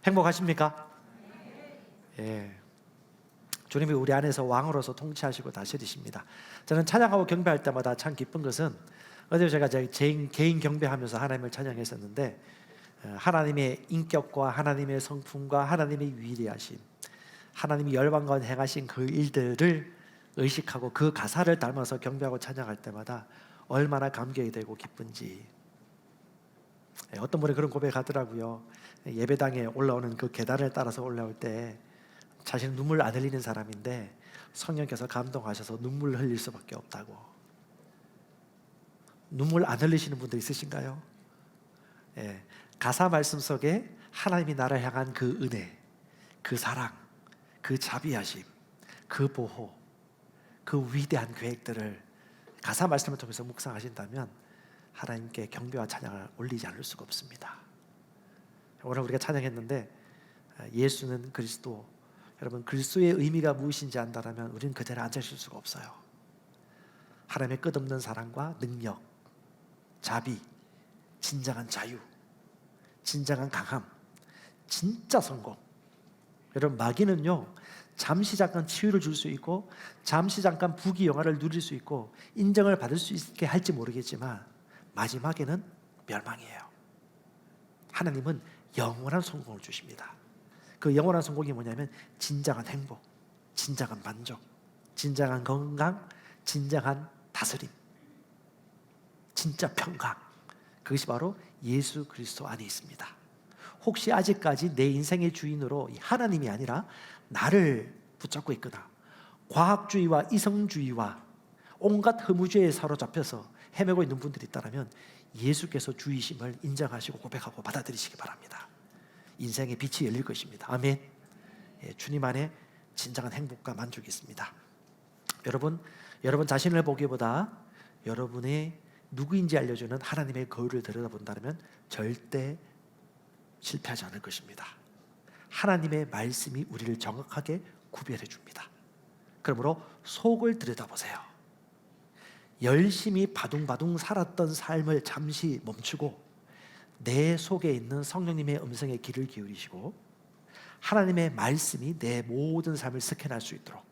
행복하십니까? 예. 주님이 우리 안에서 왕으로서 통치하시고 다스리십니다. 저는 찬양하고 경배할 때마다 참 기쁜 것은, 어제 제가 제 개인 경배하면서 하나님을 찬양했었는데, 하나님의 인격과 하나님의 성품과 하나님의 위대하심, 하나님이 열방 가운데 행하신 그 일들을 의식하고 그 가사를 닮아서 경배하고 찬양할 때마다 얼마나 감격이 되고 기쁜지. 어떤 분이 그런 고백하더라고요. 예배당에 올라오는 그 계단을 따라서 올라올 때 자신은 눈물 안 흘리는 사람인데 성령께서 감동하셔서 눈물 흘릴 수밖에 없다고. 눈물 안 흘리시는 분도 있으신가요? 예, 가사 말씀 속에 하나님이 나를 향한 그 은혜, 그 사랑, 그 자비하심, 그 보호, 그 위대한 계획들을 가사 말씀을 통해서 묵상하신다면 하나님께 경배와 찬양을 올리지 않을 수가 없습니다. 오늘 우리가 찬양했는데 예수는 그리스도, 여러분 그리스도의 의미가 무엇인지 안다라면 우리는 그 자리에 앉아있을 수가 없어요. 하나님의 끝없는 사랑과 능력, 자비, 진정한 자유, 진정한 강함, 진짜 성공. 여러분 마귀는요, 잠시 잠깐 치유를 줄 수 있고 잠시 잠깐 부귀영화를 누릴 수 있고 인정을 받을 수 있게 할지 모르겠지만 마지막에는 멸망이에요. 하나님은 영원한 성공을 주십니다. 그 영원한 성공이 뭐냐면 진정한 행복, 진정한 만족, 진정한 건강, 진정한 다스림, 진짜 평강. 그것이 바로 예수 그리스도 안에 있습니다. 혹시 아직까지 내 인생의 주인으로 하나님이 아니라 나를 붙잡고 있거나 과학주의와 이성주의와 온갖 허무주의에 사로잡혀서 헤매고 있는 분들이 있다면 예수께서 주이심을 인정하시고 고백하고 받아들이시기 바랍니다. 인생의 빛이 열릴 것입니다. 아멘. 예, 주님 안에 진정한 행복과 만족이 있습니다. 여러분 자신을 보기보다 여러분의 누구인지 알려주는 하나님의 거울을 들여다본다면 절대 실패하지 않을 것입니다. 하나님의 말씀이 우리를 정확하게 구별해 줍니다. 그러므로 속을 들여다보세요. 열심히 바둥바둥 살았던 삶을 잠시 멈추고 내 속에 있는 성령님의 음성에 귀를 기울이시고 하나님의 말씀이 내 모든 삶을 스캔할 수 있도록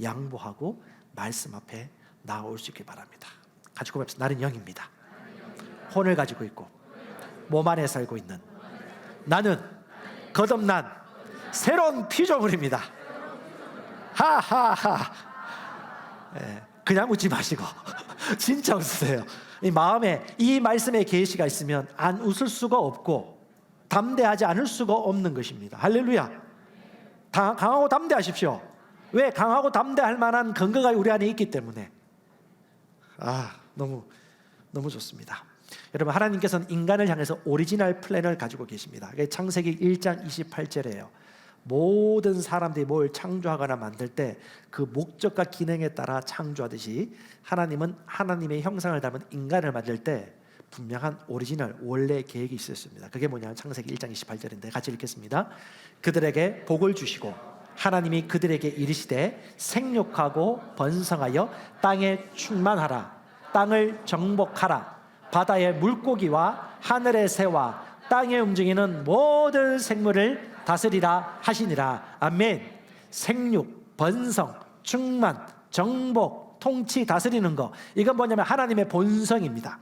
양보하고 말씀 앞에 나올 수 있길 바랍니다. 같이 고백합시다. 나는 영입니다. 혼을 가지고 있고 몸 안에 살고 있는 나는 거듭난 새로운 피조물입니다. 하하하. 그냥 웃지 마시고 진짜 웃으세요. 이 마음에 이 말씀의 계시가 있으면 안 웃을 수가 없고 담대하지 않을 수가 없는 것입니다. 할렐루야. 강하고 담대하십시오. 왜? 강하고 담대할 만한 근거가 우리 안에 있기 때문에. 너무 좋습니다. 여러분 하나님께서는 인간을 향해서 오리지널 플랜을 가지고 계십니다. 창세기 1장 28절에요. 모든 사람들이 뭘 창조하거나 만들 때 그 목적과 기능에 따라 창조하듯이 하나님은 하나님의 형상을 담은 인간을 만들 때 분명한 오리지널 원래 계획이 있었습니다. 그게 뭐냐면 창세기 1장 28절인데 같이 읽겠습니다. 그들에게 복을 주시고 하나님이 그들에게 이르시되 생육하고 번성하여 땅에 충만하라. 땅을 정복하라. 바다의 물고기와 하늘의 새와 땅에 움직이는 모든 생물을 다스리라 하시니라. 아멘. 생육, 번성, 충만, 정복, 통치, 다스리는 거, 이건 뭐냐면 하나님의 본성입니다.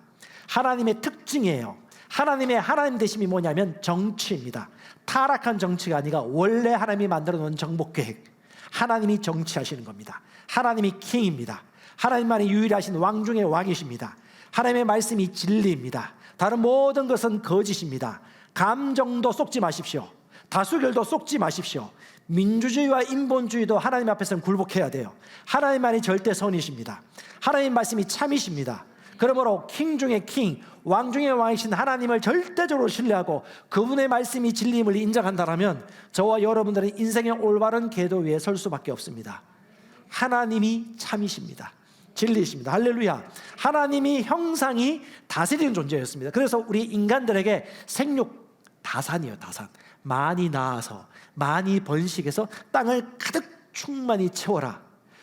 하나님의 특징이에요. 하나님 되심이 뭐냐면 정치입니다. 타락한 정치가 아니라 원래 하나님이 만들어 놓은 정복 계획, 하나님이 정치하시는 겁니다. 하나님이 킹입니다. 하나님만이 유일하신 왕 중의 왕이십니다. 하나님의 말씀이 진리입니다. 다른 모든 것은 거짓입니다. 감정도 쏟지 마십시오. 다수결도 쏟지 마십시오. 민주주의와 인본주의도 하나님 앞에서는 굴복해야 돼요. 하나님만이 절대 선이십니다. 하나님 말씀이 참이십니다. 그러므로 킹 중에 킹, 왕 중에 왕이신 하나님을 절대적으로 신뢰하고 그분의 말씀이 진리임을 인정한다면 저와 여러분들은 인생의 올바른 궤도 위에 설 수밖에 없습니다. 하나님이 참이십니다. 진리이십니다. 할렐루야. 하나님이 형상이 다스리는 존재였습니다. 그래서 우리 인간들에게 생육 다산이에요. 다산. 많이 낳아서 많이 번식해서 땅을 가득 충만히 채워라.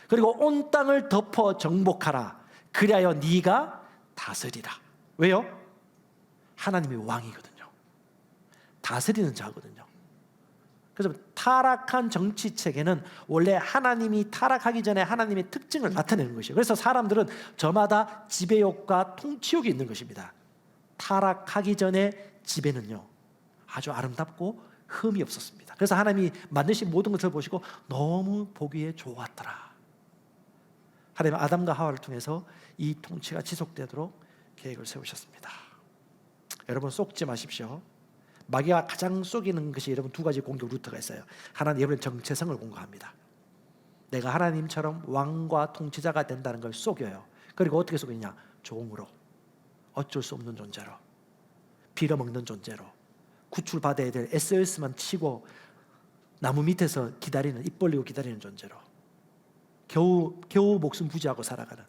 그리고 온 땅을 덮어 정복하라. 그리하여 네가 다스리라. 왜요? 하나님이 왕이거든요. 다스리는 자거든요. 그래서 타락한 정치 체계는 원래 하나님이 타락하기 전에 하나님의 특징을 나타내는 것이에요. 그래서 사람들은 저마다 지배욕과 통치욕이 있는 것입니다. 타락하기 전에 지배는요 아주 아름답고 흠이 없었습니다. 그래서 하나님이 만드신 모든 것을 보시고 너무 보기에 좋았더라. 하나님은 아담과 하와를 통해서 이 통치가 지속되도록 계획을 세우셨습니다. 여러분 속지 마십시오. 마귀가 가장 속이는 것이 여러분 두 가지 공격 루트가 있어요. 하나는 여러분의 정체성을 공격합니다. 내가 하나님처럼 왕과 통치자가 된다는 걸 속여요. 그리고 어떻게 속이냐? 종으로, 어쩔 수 없는 존재로, 빌어먹는 존재로, 구출받아야 될 SOS만 치고 나무 밑에서 기다리는, 입 벌리고 기다리는 존재로, 겨우 목숨 부지하고 살아가는,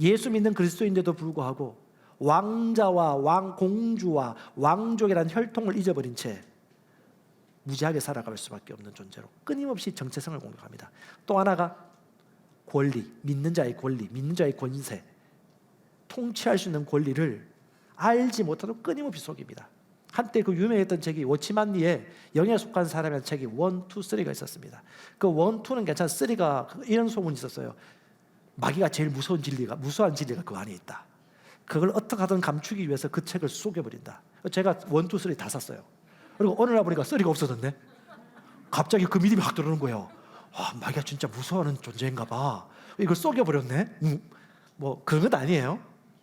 예수 믿는 그리스도인데도 불구하고 왕자와 공주와 왕족이라는 혈통을 잊어버린 채 무지하게 살아갈 수밖에 없는 존재로 끊임없이 정체성을 공격합니다. 또 하나가 권리, 믿는 자의 권리, 믿는 자의 권세, 통치할 수 있는 권리를 알지 못하도록 끊임없이 속입니다. 한때 그 유명했던 책이 워치만 리의 영에 속한 사람이라는 책이 1, 2, 3가 있었습니다. 그 1, 2는 괜찮아, 3가 이런 소문이 있었어요. 마귀가 제일 무서운 진리가 그 안에 있다. 그걸 어떻게 하든 감추기 위해서 그 책을 속여버린다. 제가 1, 2, 3 다 샀어요. 그리고 어느 날 보니까 3가 없어졌네. 갑자기 그 믿음이 확 들어오는 거예요. 마귀가 진짜 무서워하는 존재인가 봐. 이걸 속여버렸네. 뭐 그런 건 아니에요.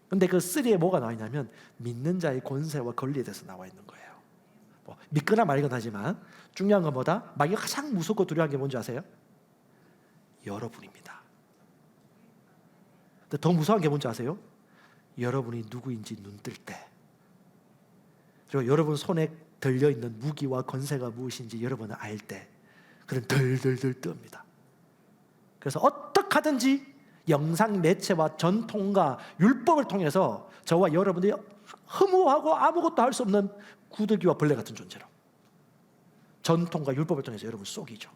근데 그 3에 뭐가 나와 있냐면 믿는 자의 권세와 권리에 대해서 나와 있는 거예요. 뭐 믿거나 말거나 하지만 중요한 건 뭐다? 마귀가 가장 무섭고 두려운 게 뭔지 아세요? 여러분입니다. 근데 더 무서운 게 뭔지 아세요? 여러분이 누구인지 눈뜰 때, 그리고 여러분 손에 들려있는 무기와 권세가 무엇인지 여러분은 알 때, 그는 덜덜덜 뜹니다. 그래서 어떻게 하든지 영상 매체와 전통과 율법을 통해서 저와 여러분들이 허무하고 아무것도 할 수 없는 구더기와 벌레 같은 존재로 전통과 율법을 통해서 여러분 속이죠.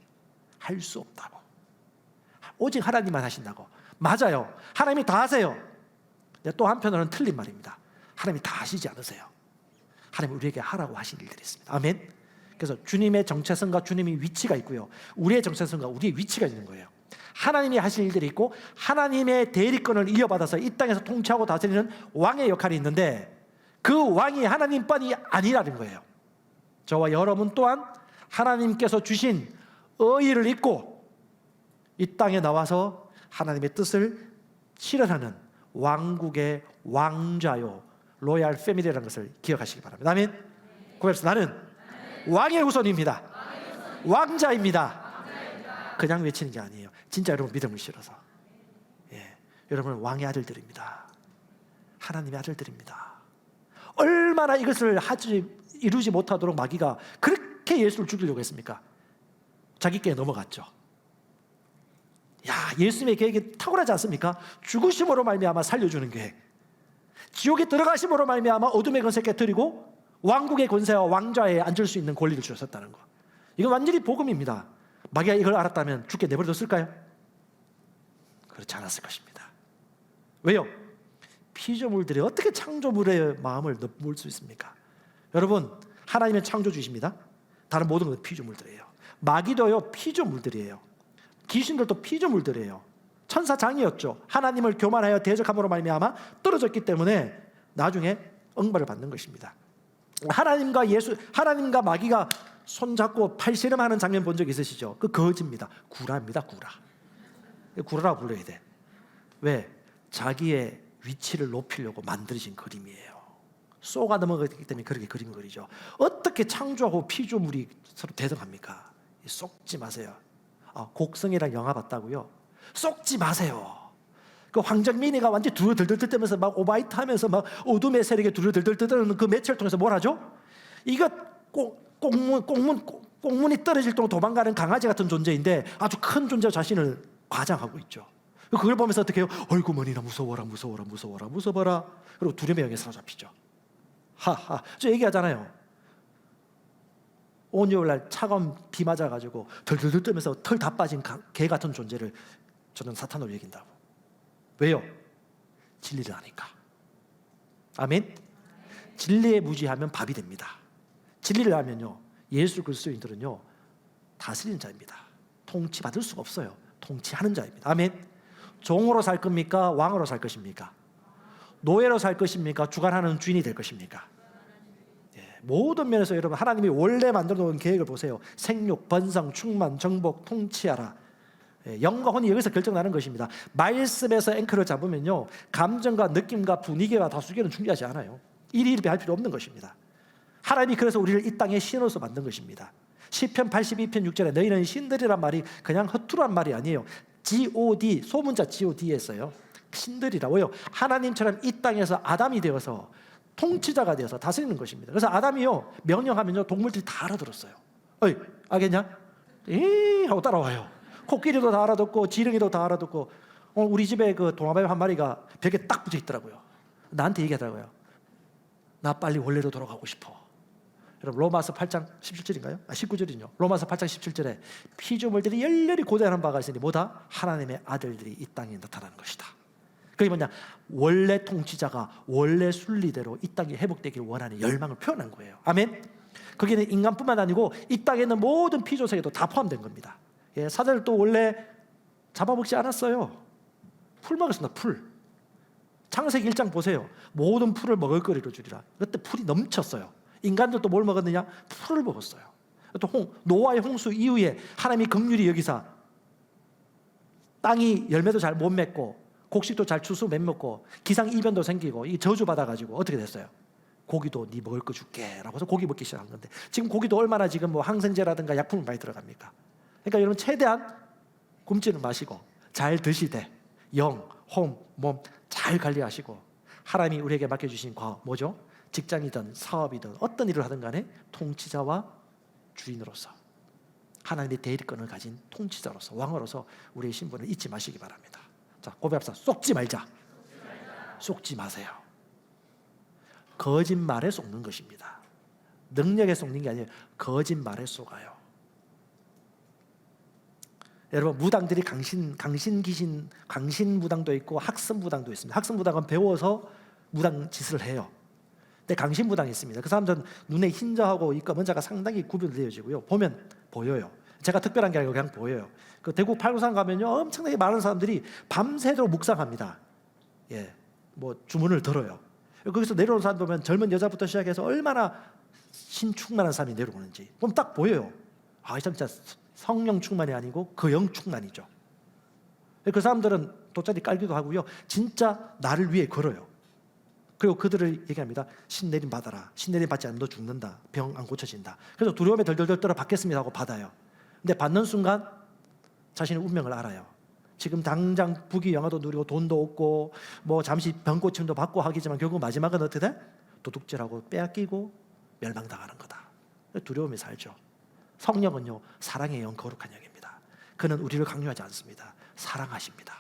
할 수 없다고. 오직 하나님만 하신다고. 맞아요. 하나님이 다 하세요. 또 한편으로는 틀린 말입니다. 하나님이 다 하시지 않으세요. 하나님이 우리에게 하라고 하신 일들이 있습니다. 아멘. 그래서 주님의 정체성과 주님의 위치가 있고요, 우리의 정체성과 우리의 위치가 있는 거예요. 하나님이 하실 일들이 있고 하나님의 대리권을 이어받아서 이 땅에서 통치하고 다스리는 왕의 역할이 있는데 그 왕이 하나님뿐이 아니라는 거예요. 저와 여러분 또한 하나님께서 주신 의의를 입고 이 땅에 나와서 하나님의 뜻을 실현하는 왕국의 왕자요, 로얄 패밀리라는 것을 기억하시기 바랍니다. 아멘. 고백해서 나는 왕의 후손입니다. 왕자입니다. 그냥 외치는 게 아니에요. 진짜 여러분 믿음을 실어서. 여러분은 왕의 아들들입니다. 하나님의 아들들입니다. 얼마나 이것을 이루지 못하도록 마귀가 그렇게 예수를 죽이려고 했습니까? 자기 께 넘어갔죠. 예수님의 계획이 탁월하지 않습니까? 죽으심으로 말미암아 살려주는 계획, 지옥에 들어가심으로 말미암아 어둠의 권세 깨뜨리고 왕국의 권세와 왕좌에 앉을 수 있는 권리를 주셨다는 거. 이건 완전히 복음입니다. 마귀가 이걸 알았다면 죽게 내버려뒀을까요? 그렇지 않았을 것입니다. 왜요? 피조물들이 어떻게 창조물의 마음을 넘볼 수 있습니까? 여러분, 하나님은 창조주이십니다. 다른 모든 것은 피조물들이에요. 마귀도요 피조물들이에요. 귀신들도 피조물들이에요. 천사장이었죠. 하나님을 교만하여 대적함으로 말미암아 떨어졌기 때문에 나중에 응벌을 받는 것입니다. 하나님과 마귀가 손잡고 팔씨름하는 장면 본 적 있으시죠? 그 거지입니다. 구라입니다. 구라라고 불러야 돼. 왜? 자기의 위치를 높이려고 만들어진 그림이에요. 쏘가 넘어가기 때문에 그렇게 그림을 그리죠. 어떻게 창조하고 피조물이 서로 대등합니까? 속지 마세요. 곡성이랑 영화 봤다고요? 속지 마세요. 그 황정민이가 완전 두루들들 뜨면서 막 오바이트 하면서 막 어둠의 세력에 두루들들 뜨는 그 매체를 통해서 뭘 하죠? 이거 꽁문이 떨어질 정도 도망가는 강아지 같은 존재인데 아주 큰 존재 자신을 과장하고 있죠. 그걸 보면서 어떻게 해요? 어이구 머니나 무서워라. 그리고 두려움의 영에 사로잡히죠. 저 얘기하잖아요. 온유날 차가운 비 맞아가지고 덜덜덜 뜨면서 털 다 빠진 개 같은 존재를 저는 사탄으로 여긴다고. 왜요? 진리를 아니까. 아멘. 진리에 무지하면 밥이 됩니다. 진리를 알면요, 예수 그리스도인들은요 다스리는 자입니다. 통치받을 수가 없어요. 통치하는 자입니다. 아멘. 종으로 살 겁니까? 왕으로 살 것입니까? 노예로 살 것입니까? 주관하는 주인이 될 것입니까? 모든 면에서 여러분 하나님이 원래 만들어 놓은 계획을 보세요. 생육, 번성, 충만, 정복, 통치하라. 영과 혼이 여기서 결정나는 것입니다. 말씀에서 앵커를 잡으면요, 감정과 느낌과 분위기와 다수결은 중요하지 않아요. 일일이 할 필요 없는 것입니다. 하나님이 그래서 우리를 이 땅에 신으로서 만든 것입니다. 시편 82편 6절에 너희는 신들이란 말이 그냥 허투루한 말이 아니에요. God, 소문자 GOD였어요. 신들이라. 왜요? 하나님처럼 이 땅에서 아담이 되어서 통치자가 되어서 다스리는 것입니다. 그래서 아담이요, 명령하면요, 동물들이 다 알아들었어요. 어이, 알겠냐? 이 하고 따라와요. 코끼리도 다 알아듣고 지렁이도 다 알아듣고. 우리 집에 그 도마뱀 한 마리가 벽에 딱 붙어 있더라고요. 나한테 얘기하더라고요. 나 빨리 원래로 돌아가고 싶어. 여러분 로마서 8장 17절인가요? 19절이요. 로마서 8장 17절에 피조물들이 열렬히 고대하는 바가 있으니 뭐다? 하나님의 아들들이 이 땅에 나타나는 것이다. 그게 뭐냐? 원래 통치자가 원래 순리대로 이 땅이 회복되기를 원하는 열망을 표현한 거예요. 아멘. 거기는 인간뿐만 아니고 이 땅에 있는 모든 피조세계도 다 포함된 겁니다. 사자들도 원래 잡아먹지 않았어요. 풀 먹었습니다. 풀. 창세기 1장 보세요. 모든 풀을 먹을거리로 주리라. 그때 풀이 넘쳤어요. 인간들도 뭘 먹었느냐? 풀을 먹었어요. 또 노아의 홍수 이후에 하나님이 긍휼히 여기사 땅이 열매도 잘 못 맺고 곡식도 잘 추수 못 먹고 기상이변도 생기고 이 저주받아가지고 어떻게 됐어요? 고기도 네 먹을 거 줄게 라고 해서 고기 먹기 시작한 건데, 지금 고기도 얼마나 지금 뭐 항생제라든가 약품이 많이 들어갑니까? 그러니까 여러분 최대한 굶지는 마시고 잘 드시되 영, 홈, 몸 잘 관리하시고, 하나님이 우리에게 맡겨주신 과업 뭐죠? 직장이든 사업이든 어떤 일을 하든 간에 통치자와 주인으로서 하나님의 대리권을 가진 통치자로서 왕으로서 우리의 신분을 잊지 마시기 바랍니다. 자, 고백합시다. 속지 말자. 속지 마세요. 거짓말에 속는 것입니다. 능력에 속는 게 아니에요. 거짓말에 속아요. 여러분 무당들이 강신 무당도 있고 학습 무당도 있습니다. 학습 무당은 배워서 무당 짓을 해요. 근데 강신 무당이 있습니다. 그 사람들은 눈에 흰자하고 입과 먼자가 상당히 구별되어지고요. 보면 보여요. 제가 특별한 게 아니고 그냥 보여요. 그 대구 팔구산 가면요, 엄청나게 많은 사람들이 밤새도록 묵상합니다. 뭐 주문을 들어요. 거기서 내려오는 사람 보면 젊은 여자부터 시작해서 얼마나 신충만한 사람이 내려오는지 그럼 딱 보여요. 아, 이 사람 진짜 성령 충만이 아니고 그 영 충만이죠. 그 사람들은 돗자리 깔기도 하고요, 진짜 나를 위해 걸어요. 그리고 그들을 얘기합니다. 신내림 받아라. 신내림 받지 않으면 너 죽는다. 병 안 고쳐진다. 그래서 두려움에 덜덜덜 떨어 받겠습니다 하고 받아요. 근데 받는 순간 자신의 운명을 알아요. 지금 당장 부귀 영화도 누리고 돈도 얻고 뭐 잠시 병 고침도 받고 하겠지만 결국 마지막은 어떻게 돼? 도둑질하고 빼앗기고 멸망당하는 거다. 두려움에 살죠. 성령은요, 사랑의 영, 거룩한 영입니다. 그는 우리를 강요하지 않습니다. 사랑하십니다.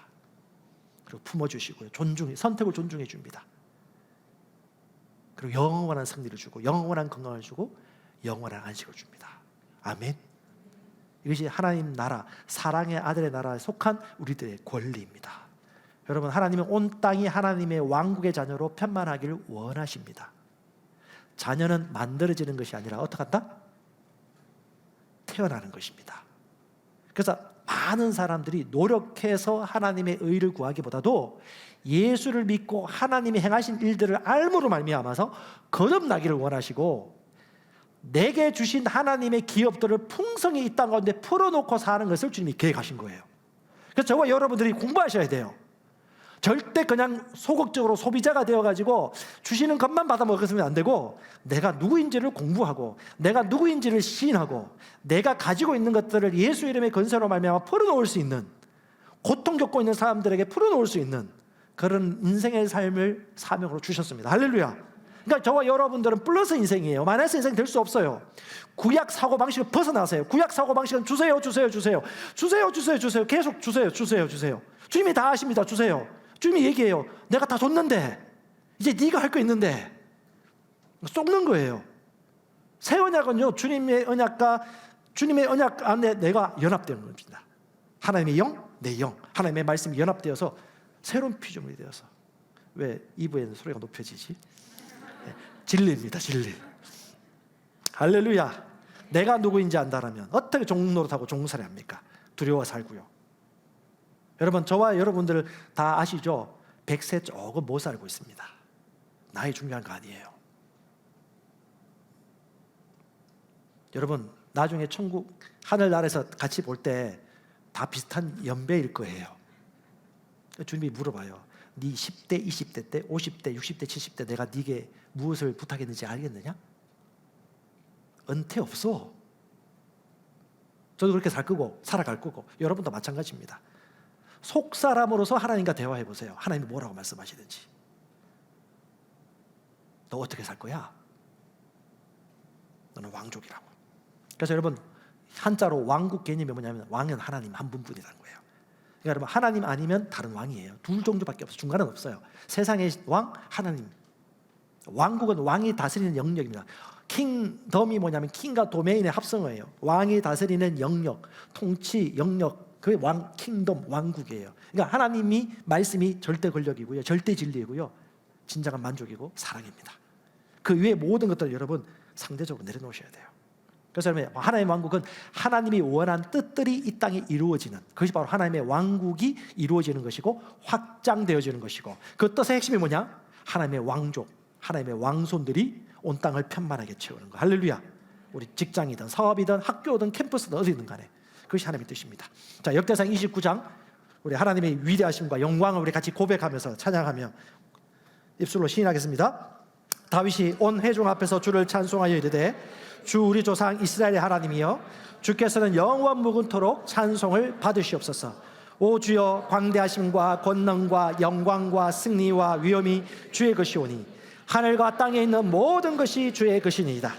그리고 품어주시고요, 선택을 존중해 줍니다. 그리고 영원한 승리를 주고 영원한 건강을 주고 영원한 안식을 줍니다. 아멘. 이것이 하나님 나라, 사랑의 아들의 나라에 속한 우리들의 권리입니다. 여러분, 하나님은 온 땅이 하나님의 왕국의 자녀로 편만하기를 원하십니다. 자녀는 만들어지는 것이 아니라 어떻게 한다? 태어나는 것입니다. 그래서 많은 사람들이 노력해서 하나님의 의를 구하기보다도 예수를 믿고 하나님이 행하신 일들을 알므로 말미암아서 거듭나기를 원하시고, 내게 주신 하나님의 기업들을 풍성히 이 땅 가운데 풀어놓고 사는 것을 주님이 계획하신 거예요. 그래서 저와 여러분들이 공부하셔야 돼요. 절대 그냥 소극적으로 소비자가 되어가지고 주시는 것만 받아 먹으면 안 되고, 내가 누구인지를 공부하고 내가 누구인지를 시인하고 내가 가지고 있는 것들을 예수 이름의 건세로 말미암아 풀어놓을 수 있는, 고통 겪고 있는 사람들에게 풀어놓을 수 있는 그런 인생의 삶을 사명으로 주셨습니다. 할렐루야. 그러니까 저와 여러분들은 플러스 인생이에요. 마이너스 인생 될 수 없어요. 구약 사고방식을 벗어나세요. 구약 사고방식은 주세요. 계속 주세요. 주님이 다 하십니다. 주세요. 주님이 얘기해요. 내가 다 줬는데 이제 네가 할 거 있는데, 쏟는 거예요. 새 언약은요, 주님의 언약 안에 내가 연합되는 겁니다. 하나님의 영, 내 영, 하나님의 말씀이 연합되어서 새로운 피조물이 되어서. 왜 2부에는 소리가 높여지지? 진리입니다. 진리. 할렐루야. 내가 누구인지 안다라면 어떻게 종국 노릇하고 종살이 합니까? 두려워 살고요. 여러분, 저와 여러분들 다 아시죠? 100세 조금 못 살고 있습니다. 나이 중요한 거 아니에요. 여러분, 나중에 천국 하늘나라에서 같이 볼 때 다 비슷한 연배일 거예요. 주님이 물어봐요. 네 10대, 20대 때, 50대, 60대, 70대 내가 네게 무엇을 부탁했는지 알겠느냐? 은퇴 없어. 저도 그렇게 살 거고 살아갈 거고 여러분도 마찬가지입니다. 속 사람으로서 하나님과 대화해 보세요. 하나님이 뭐라고 말씀하시는지. 너 어떻게 살 거야? 너는 왕족이라고. 그래서 여러분, 한자로 왕국 개념이 뭐냐면 왕은 하나님 한 분뿐이라는 거예요. 그러니까 여러분, 하나님 아니면 다른 왕이에요. 둘 종류밖에 없어요. 중간은 없어요. 세상의 왕, 하나님. 왕국은 왕이 다스리는 영역입니다. 킹덤이 뭐냐면 킹과 도메인의 합성어예요. 왕이 다스리는 영역, 통치 영역, 그게 왕, 킹덤, 왕국이에요. 그러니까 하나님이 말씀이 절대 권력이고요, 절대 진리이고요, 진정한 만족이고 사랑입니다. 그 위에 모든 것들을 여러분 상대적으로 내려놓으셔야 돼요. 그래서 여러분, 하나님의 왕국은 하나님이 원한 뜻들이 이 땅에 이루어지는, 그것이 바로 하나님의 왕국이 이루어지는 것이고 확장되어지는 것이고, 그 뜻의 핵심이 뭐냐? 하나님의 왕족, 하나님의 왕손들이 온 땅을 편만하게 채우는 거. 할렐루야. 우리 직장이든 사업이든 학교든 캠퍼스든 어디든 간에 그것이 하나님의 뜻입니다. 자, 역대상 29장, 우리 하나님의 위대하심과 영광을 우리 같이 고백하면서 찬양하며 입술로 시인하겠습니다. 다윗이 온 회중 앞에서 주를 찬송하여 이르되, 주 우리 조상 이스라엘의 하나님이여, 주께서는 영원 무궁토록 찬송을 받으시옵소서. 오 주여, 광대하심과 권능과 영광과 승리와 위엄이 주의 것이오니 하늘과 땅에 있는 모든 것이 주의 것이니이다.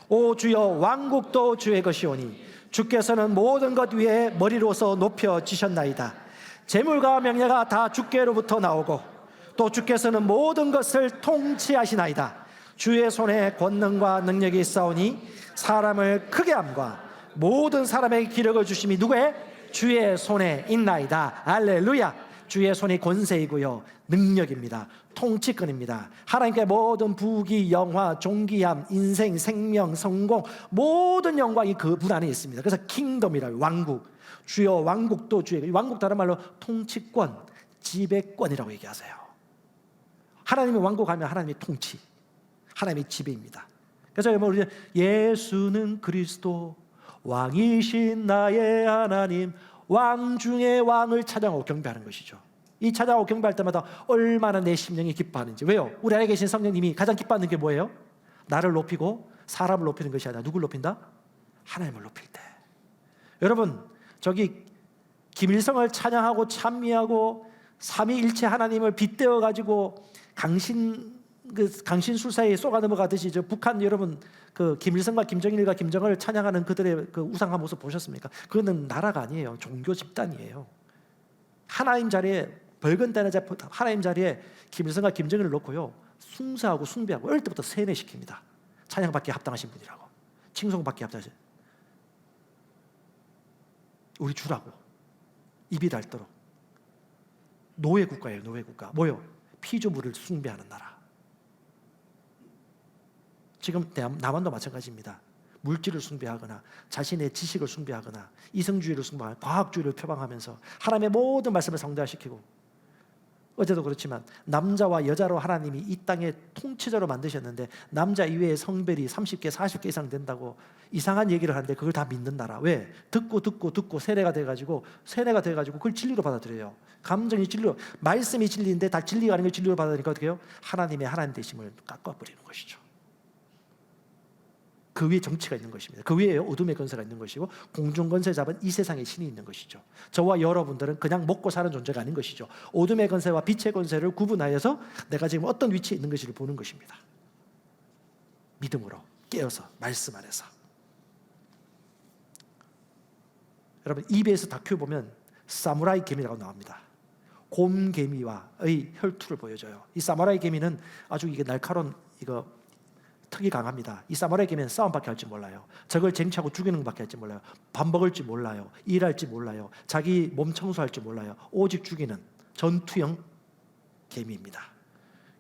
오 주여, 왕국도 주의 것이오니 주께서는 모든 것 위에 머리로서 높여지셨나이다. 재물과 명예가 다 주께로부터 나오고 또 주께서는 모든 것을 통치하시나이다. 주의 손에 권능과 능력이 있사오니 사람을 크게 함과 모든 사람에게 기력을 주심이 누구의? 주의 손에 있나이다. 할렐루야. 주의 손이 권세이고요, 능력입니다. 통치권입니다. 하나님께 모든 부귀, 영화, 존귀함, 인생, 생명, 성공, 모든 영광이 그분 안에 있습니다. 그래서 킹덤이라고, 왕국. 주여, 왕국도 주의. 왕국 다른 말로 통치권, 지배권이라고 얘기하세요. 하나님의 왕국하면 하나님의 통치, 하나님의 지배입니다. 그래서 우리 예수는 그리스도, 왕이신 나의 하나님, 왕 중의 왕을 찬양하고 경배하는 것이죠. 이 찬양하고 경배할 때마다 얼마나 내 심령이 기뻐하는지. 왜요? 우리 안에 계신 성령님이 가장 기뻐하는 게 뭐예요? 나를 높이고 사람을 높이는 것이 아니라 누굴 높인다? 하나님을 높일 때. 여러분, 저기 김일성을 찬양하고 찬미하고 삼위일체 하나님을 빗대어 가지고 강신술사에 쏘가 넘어가듯이, 저 북한 여러분 그 김일성과 김정일과 김정을 찬양하는 그들의 그 우상한 모습 보셨습니까? 그거는 나라가 아니에요. 종교 집단이에요. 하나님 자리에, 벌건 대낮에 하나님 자리에 김일성과 김정일을 놓고요, 숭사하고 숭배하고 어릴 때부터 세뇌시킵니다. 찬양받기에 합당하신 분이라고, 칭송받기에 합당하신, 우리 주라고 입이 닳도록. 노예 국가예요. 노예 국가. 뭐요? 피조물을 숭배하는 나라. 지금 남한도 마찬가지입니다. 물질을 숭배하거나 자신의 지식을 숭배하거나 이성주의를 숭배하거나 과학주의를 표방하면서 하나님의 모든 말씀을 상대화시키고, 어제도 그렇지만 남자와 여자로 하나님이 이 땅의 통치자로 만드셨는데 남자 이외의 성별이 30개 40개 이상 된다고 이상한 얘기를 하는데 그걸 다 믿는 나라. 왜? 듣고 세뇌가 돼가지고 그걸 진리로 받아들여요. 감정이 진리로, 말씀이 진리인데 다 진리가 아닌 걸 진리로 받아들이니까 어떻게 해요? 하나님의 하나님 되심을 깎아버리는 것이죠. 그 위에 정치가 있는 것입니다. 그 위에 어둠의 권세가 있는 것이고 공중 권세 잡은 이 세상의 신이 있는 것이죠. 저와 여러분들은 그냥 먹고 사는 존재가 아닌 것이죠. 어둠의 권세와 빛의 권세를 구분하여서 내가 지금 어떤 위치에 있는 것을 보는 것입니다. 믿음으로 깨어서 말씀 안에서. 여러분, EBS 다큐 보면 사무라이 개미라고 나옵니다. 곰개미와의 혈투를 보여줘요. 이 사무라이 개미는 아주 이게 날카로운 턱이 강합니다. 이 사무라이 개미는 싸움밖에 할 줄 몰라요. 적을 쟁취하고 죽이는 것밖에 할 줄 몰라요. 밥 먹을 줄 몰라요. 일할 줄 몰라요. 자기 몸 청소할 줄 몰라요. 오직 죽이는 전투형 개미입니다.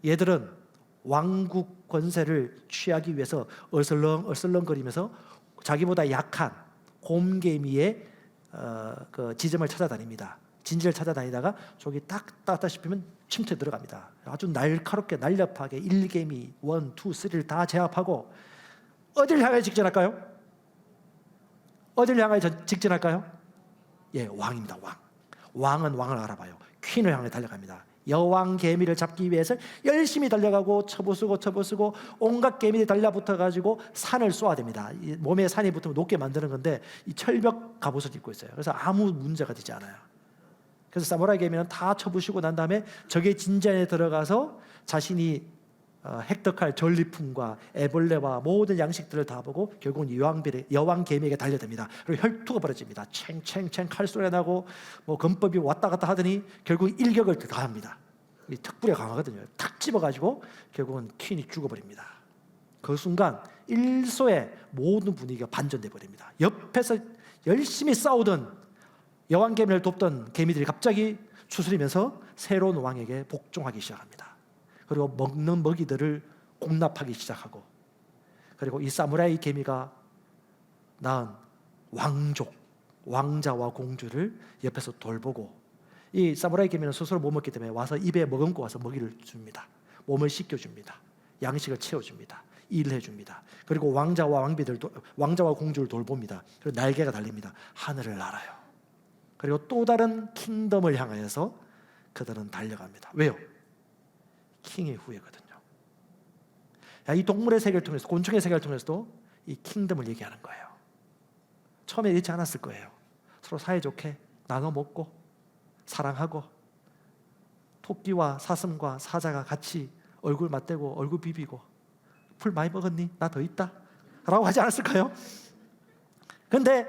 얘들은 왕국 권세를 취하기 위해서 얼슬렁거리면서 자기보다 약한 곰개미의 그 지점을 찾아다닙니다. 진지를 찾아다니다가 저기 딱 닿았다 싶으면 침투에 들어갑니다. 아주 날카롭게 날렵하게 1개미, 1, 2, 3를 다 제압하고 어디를 향해 직진할까요? 어디를 향해 직진할까요? 예, 왕입니다. 왕은 왕을 알아봐요. 퀸을 향해 달려갑니다. 여왕 개미를 잡기 위해서 열심히 달려가고 처부수고 온갖 개미들이 달라붙어가지고 산을 쏘아댑니다. 몸에 산이 붙으면 높게 만드는 건데 이 철벽 갑옷을 입고 있어요. 그래서 아무 문제가 되지 않아요. 그래서 사무라이 개미는 다 쳐부시고 난 다음에 적의 진전에 들어가서 자신이 획득할 전리품과 애벌레와 모든 양식들을 다 보고 결국은 여왕 개미에게 달려듭니다. 그리고 혈투가 벌어집니다. 챙챙챙 칼소리가 나고 뭐 검법이 왔다 갔다 하더니 결국 일격을 가합니다. 이 턱부리가 강하거든요. 탁 집어가지고 결국은 퀸이 죽어버립니다. 그 순간 일소에 모든 분위기가 반전돼 버립니다. 옆에서 열심히 싸우던 여왕 개미를 돕던 개미들이 갑자기 추스리면서 새로운 왕에게 복종하기 시작합니다. 그리고 먹는 먹이들을 공납하기 시작하고, 그리고 이 사무라이 개미가 낳은 왕족, 왕자와 공주를 옆에서 돌보고, 이 사무라이 개미는 스스로 못 먹기 때문에 와서 입에 머금고 와서 먹이를 줍니다. 몸을 씻겨줍니다. 양식을 채워줍니다. 일을 해줍니다. 그리고 왕자와 공주를 돌봅니다. 그리고 날개가 달립니다. 하늘을 날아요. 그리고 또 다른 킹덤을 향하여서 그들은 달려갑니다. 왜요? 킹의 후예거든요. 이 동물의 세계를 통해서, 곤충의 세계를 통해서도 이 킹덤을 얘기하는 거예요. 처음에 이렇지 않았을 거예요. 서로 사이좋게 나눠 먹고 사랑하고, 토끼와 사슴과 사자가 같이 얼굴 맞대고 얼굴 비비고, 풀 많이 먹었니? 나 더 있다? 라고 하지 않았을까요? 그런데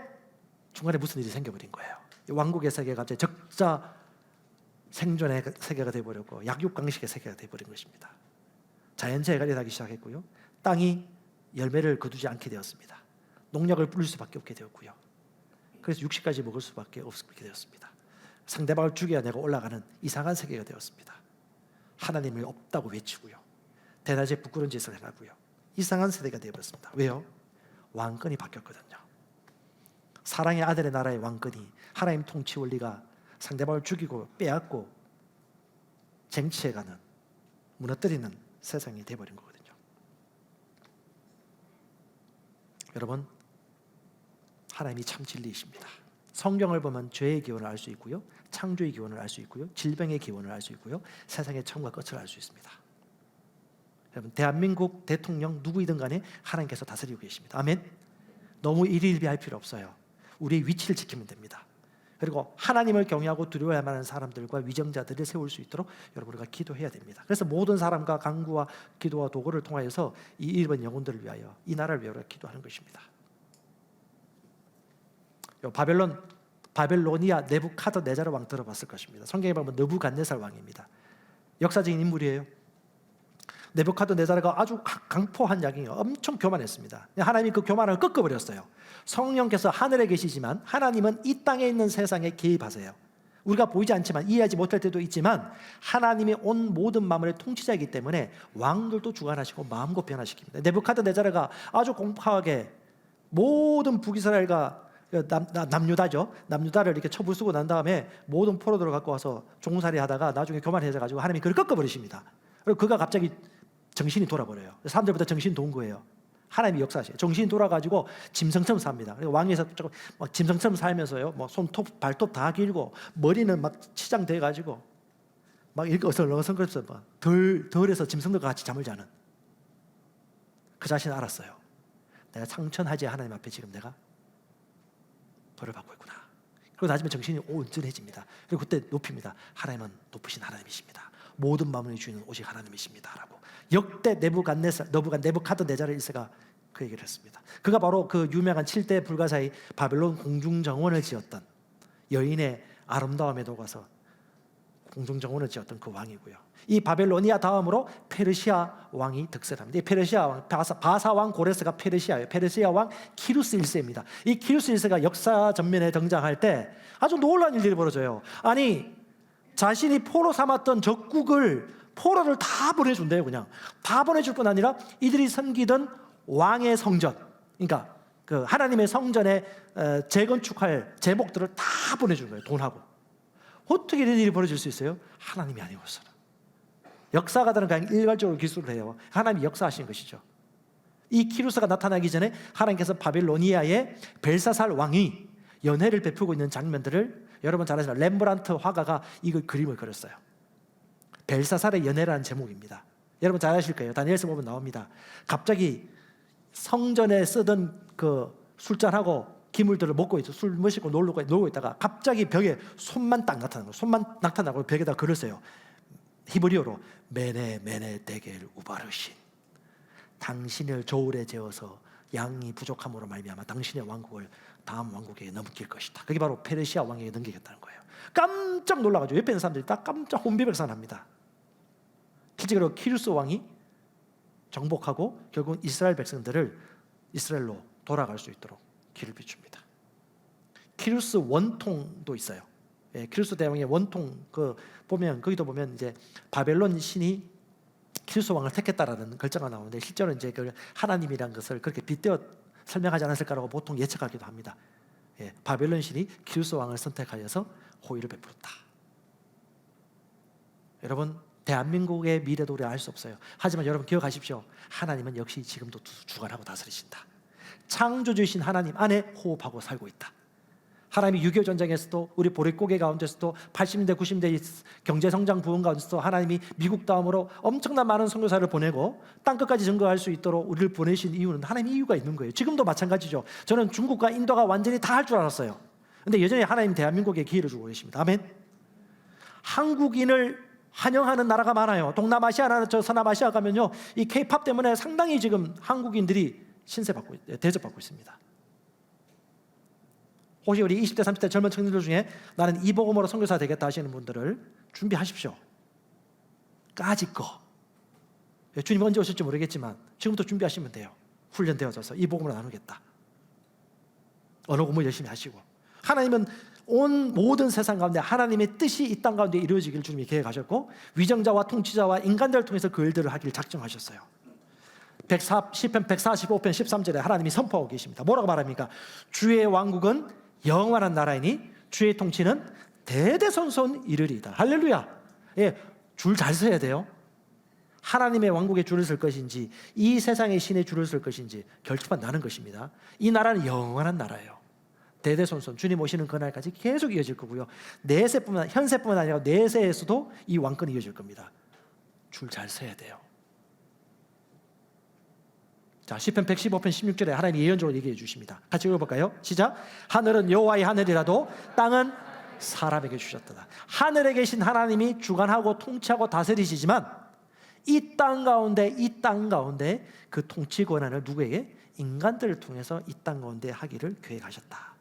중간에 무슨 일이 생겨버린 거예요. 왕국의 세계가 갑자기 적자 생존의 세계가 되어버렸고 약육강식의 세계가 되어버린 것입니다. 자연재해가 일어나기 시작했고요. 땅이 열매를 거두지 않게 되었습니다. 농약을 뿌릴 수밖에 없게 되었고요. 그래서 육식까지 먹을 수밖에 없게 되었습니다. 상대방을 죽여야 내가 올라가는 이상한 세계가 되었습니다. 하나님이 없다고 외치고요. 대낮에 부끄러운 짓을 해나고요. 이상한 세대가 되어버렸습니다. 왜요? 왕권이 바뀌었거든요. 사랑의 아들의 나라의 왕권이, 하나님 통치 원리가 상대방을 죽이고 빼앗고 쟁취해가는, 무너뜨리는 세상이 되어버린 거거든요. 여러분, 하나님이 참 진리이십니다. 성경을 보면 죄의 기원을 알 수 있고요, 창조의 기원을 알 수 있고요, 질병의 기원을 알 수 있고요, 세상의 처음과 끝을 알 수 있습니다. 여러분, 대한민국 대통령 누구이든 간에 하나님께서 다스리고 계십니다. 아멘. 너무 일희일비할 필요 없어요. 우리의 위치를 지키면 됩니다. 그리고 하나님을 경외하고 두려워할 만한 사람들과 위정자들을 세울 수 있도록 여러분, 우리가 기도해야 됩니다. 그래서 모든 사람과 간구와 기도와 도구를 통하여서 이 일본 영혼들을 위하여, 이 나라를 위하여 기도하는 것입니다. 바벨로니아 네부카드네자르 왕 들어봤을 것입니다. 성경에 보면 느부갓네살 왕입니다. 역사적인 인물이에요. 네부카드네자르가 아주 강포한 양이에요. 엄청 교만했습니다. 하나님이 그 교만을 꺾어버렸어요. 성령께서 하늘에 계시지만 하나님은 이 땅에 있는 세상에 개입하세요. 우리가 보이지 않지만, 이해하지 못할 때도 있지만, 하나님이 온 모든 만물의 통치자이기 때문에 왕들도 주관하시고 마음껏 변화시킵니다. 네부카드네자르가 아주 공포하게 모든 북이스라엘과 남유다를 이렇게 쳐부수고 난 다음에 모든 포로들을 갖고 와서 종살이 하다가 나중에 교만해져가지고 하나님이 그를 꺾어버리십니다. 그리고 그가 갑자기 정신이 돌아버려요. 사람들보다 정신이 돈 거예요. 하나님이 역사하셔요. 정신이 돌아가지고 짐승처럼 삽니다. 왕에서 조금 막 짐승처럼 살면서요, 뭐 손톱 발톱 다 길고 머리는 막 치장돼 가지고 막 이렇게 어슬렁어슬렁거려서 덜에서 짐승들과 같이 잠을 자는, 그 자신을 알았어요. 내가 상천하지 하나님 앞에 지금 내가 벌을 받고 있구나. 그리고 나중에 정신이 온전해집니다. 그리고 그때 높입니다. 하나님은 높으신 하나님이십니다. 모든 만물의 주인은 오직 하나님이십니다라고. 역대 네부카드네자르 1세가 그 얘기를 했습니다. 그가 바로 그 유명한 7대 불가사의 바벨론 공중정원을 지었던, 여인의 아름다움에 녹아서 공중정원을 지었던 그 왕이고요. 이 바벨로니아 다음으로 페르시아 왕이 득세합니다. 이 페르시아 왕, 바사 왕 고레스가 페르시아예요. 페르시아 왕 키루스 1세입니다. 이 키루스 1세가 역사 전면에 등장할 때 아주 놀라운 일들이 벌어져요. 아니, 자신이 포로 삼았던 적국을, 포로를 다 보내준대요. 그냥 다 보내줄 뿐 아니라 이들이 섬기던 왕의 성전, 그러니까 그 하나님의 성전에 재건축할 제목들을 다 보내준 거예요. 돈하고. 어떻게 이런 일이 벌어질 수 있어요? 하나님이 아니고서는. 역사가들은 그냥 일괄적으로 기술을 해요. 하나님이 역사하신 것이죠. 이 키루스가 나타나기 전에 하나님께서 바빌로니아의 벨사살 왕이 연회를 베푸고 있는 장면들을 여러분 잘 아시는 렘브란트 화가가 이걸 그림을 그렸어요. 벨사살의 연회라는 제목입니다. 여러분 잘 아실 거예요. 다니엘서 보면 나옵니다. 갑자기 성전에 쓰던 그 술잔하고 기물들을 먹고 있어 술 마시고 놀고 있다가 갑자기 벽에 손만 딱 나타나는 거예요. 손만 나타나고 벽에다 글을 써요. 히브리어로 메네 메네 데겔 우바르신, 당신을 저울에 재어서 양이 부족함으로 말미암아 당신의 왕국을 다음 왕국에게 넘길 것이다. 그게 바로 페르시아 왕에게 넘기겠다는 거예요. 깜짝 놀라가지고 옆에 있는 사람들이 다 깜짝 혼비백산합니다. 실제로 키루스 왕이 정복하고 결국 이스라엘 백성들을 이스라엘로 돌아갈 수 있도록 길을 비춥니다. 키루스 원통도 있어요. 예, 키루스 대왕의 원통 보면 거기도 보면 이제 바벨론 신이 키루스 왕을 택했다라는 글자가 나오는데 실제로 이제 그 하나님이란 것을 그렇게 빗대어 설명하지 않았을까라고 보통 예측하기도 합니다. 예, 바벨론 신이 키루스 왕을 선택하여서 호의를 베풀었다. 여러분 대한민국의 미래도 우리가 알 수 없어요. 하지만 여러분 기억하십시오. 하나님은 역시 지금도 주관하고 다스리신다. 창조주이신 하나님 안에 호흡하고 살고 있다. 하나님이 6.25 전쟁에서도 우리 보릿고개 가운데서도 80년대 90년대 경제성장 부흥 가운데서도 하나님이 미국 다음으로 엄청난 많은 선교사를 보내고 땅끝까지 증거할 수 있도록 우리를 보내신 이유는 하나님 이유가 있는 거예요. 지금도 마찬가지죠. 저는 중국과 인도가 완전히 다 할 줄 알았어요. 근데 여전히 하나님 대한민국에 기회를 주고 계십니다. 아멘. 한국인을 환영하는 나라가 많아요. 동남아시아나 서남아시아 가면요, 이 K-팝 때문에 상당히 지금 한국인들이 대접받고 있습니다. 혹시 우리 20대 30대 젊은 청년들 중에 나는 이 복음으로 선교사 되겠다 하시는 분들을 준비하십시오. 까짓 거. 주님 언제 오실지 모르겠지만 지금부터 준비하시면 돼요. 훈련되어져서 이 복음을 나누겠다. 언어 공부 열심히 하시고. 하나님은 온 모든 세상 가운데 하나님의 뜻이 이 땅 가운데 이루어지기를 주님이 계획하셨고 위정자와 통치자와 인간들을 통해서 그 일들을 하기를 작정하셨어요. 시편 145편 13절에 하나님이 선포하고 계십니다. 뭐라고 말합니까? 주의 왕국은 영원한 나라이니 주의 통치는 대대손손 이르리이다. 할렐루야. 예, 줄 잘 서야 돼요. 하나님의 왕국에 줄을 설 것인지 이 세상의 신의 줄을 설 것인지 결정만 나는 것입니다. 이 나라는 영원한 나라예요. 대대손손 주님 오시는 그날까지 계속 이어질 거고요. 현세뿐만 아니라 내세에서도 이 왕권이 이어질 겁니다. 줄 잘 서야 돼요. 자, 시편 115편 16절에 하나님이 예언적으로 얘기해 주십니다. 같이 읽어볼까요? 시작. 하늘은 여호와의 하늘이라도 땅은 사람에게 주셨다. 하늘에 계신 하나님이 주관하고 통치하고 다스리시지만 이 땅 가운데 그 통치 권한을 누구에게? 인간들을 통해서 이 땅 가운데 하기를 계획하셨다.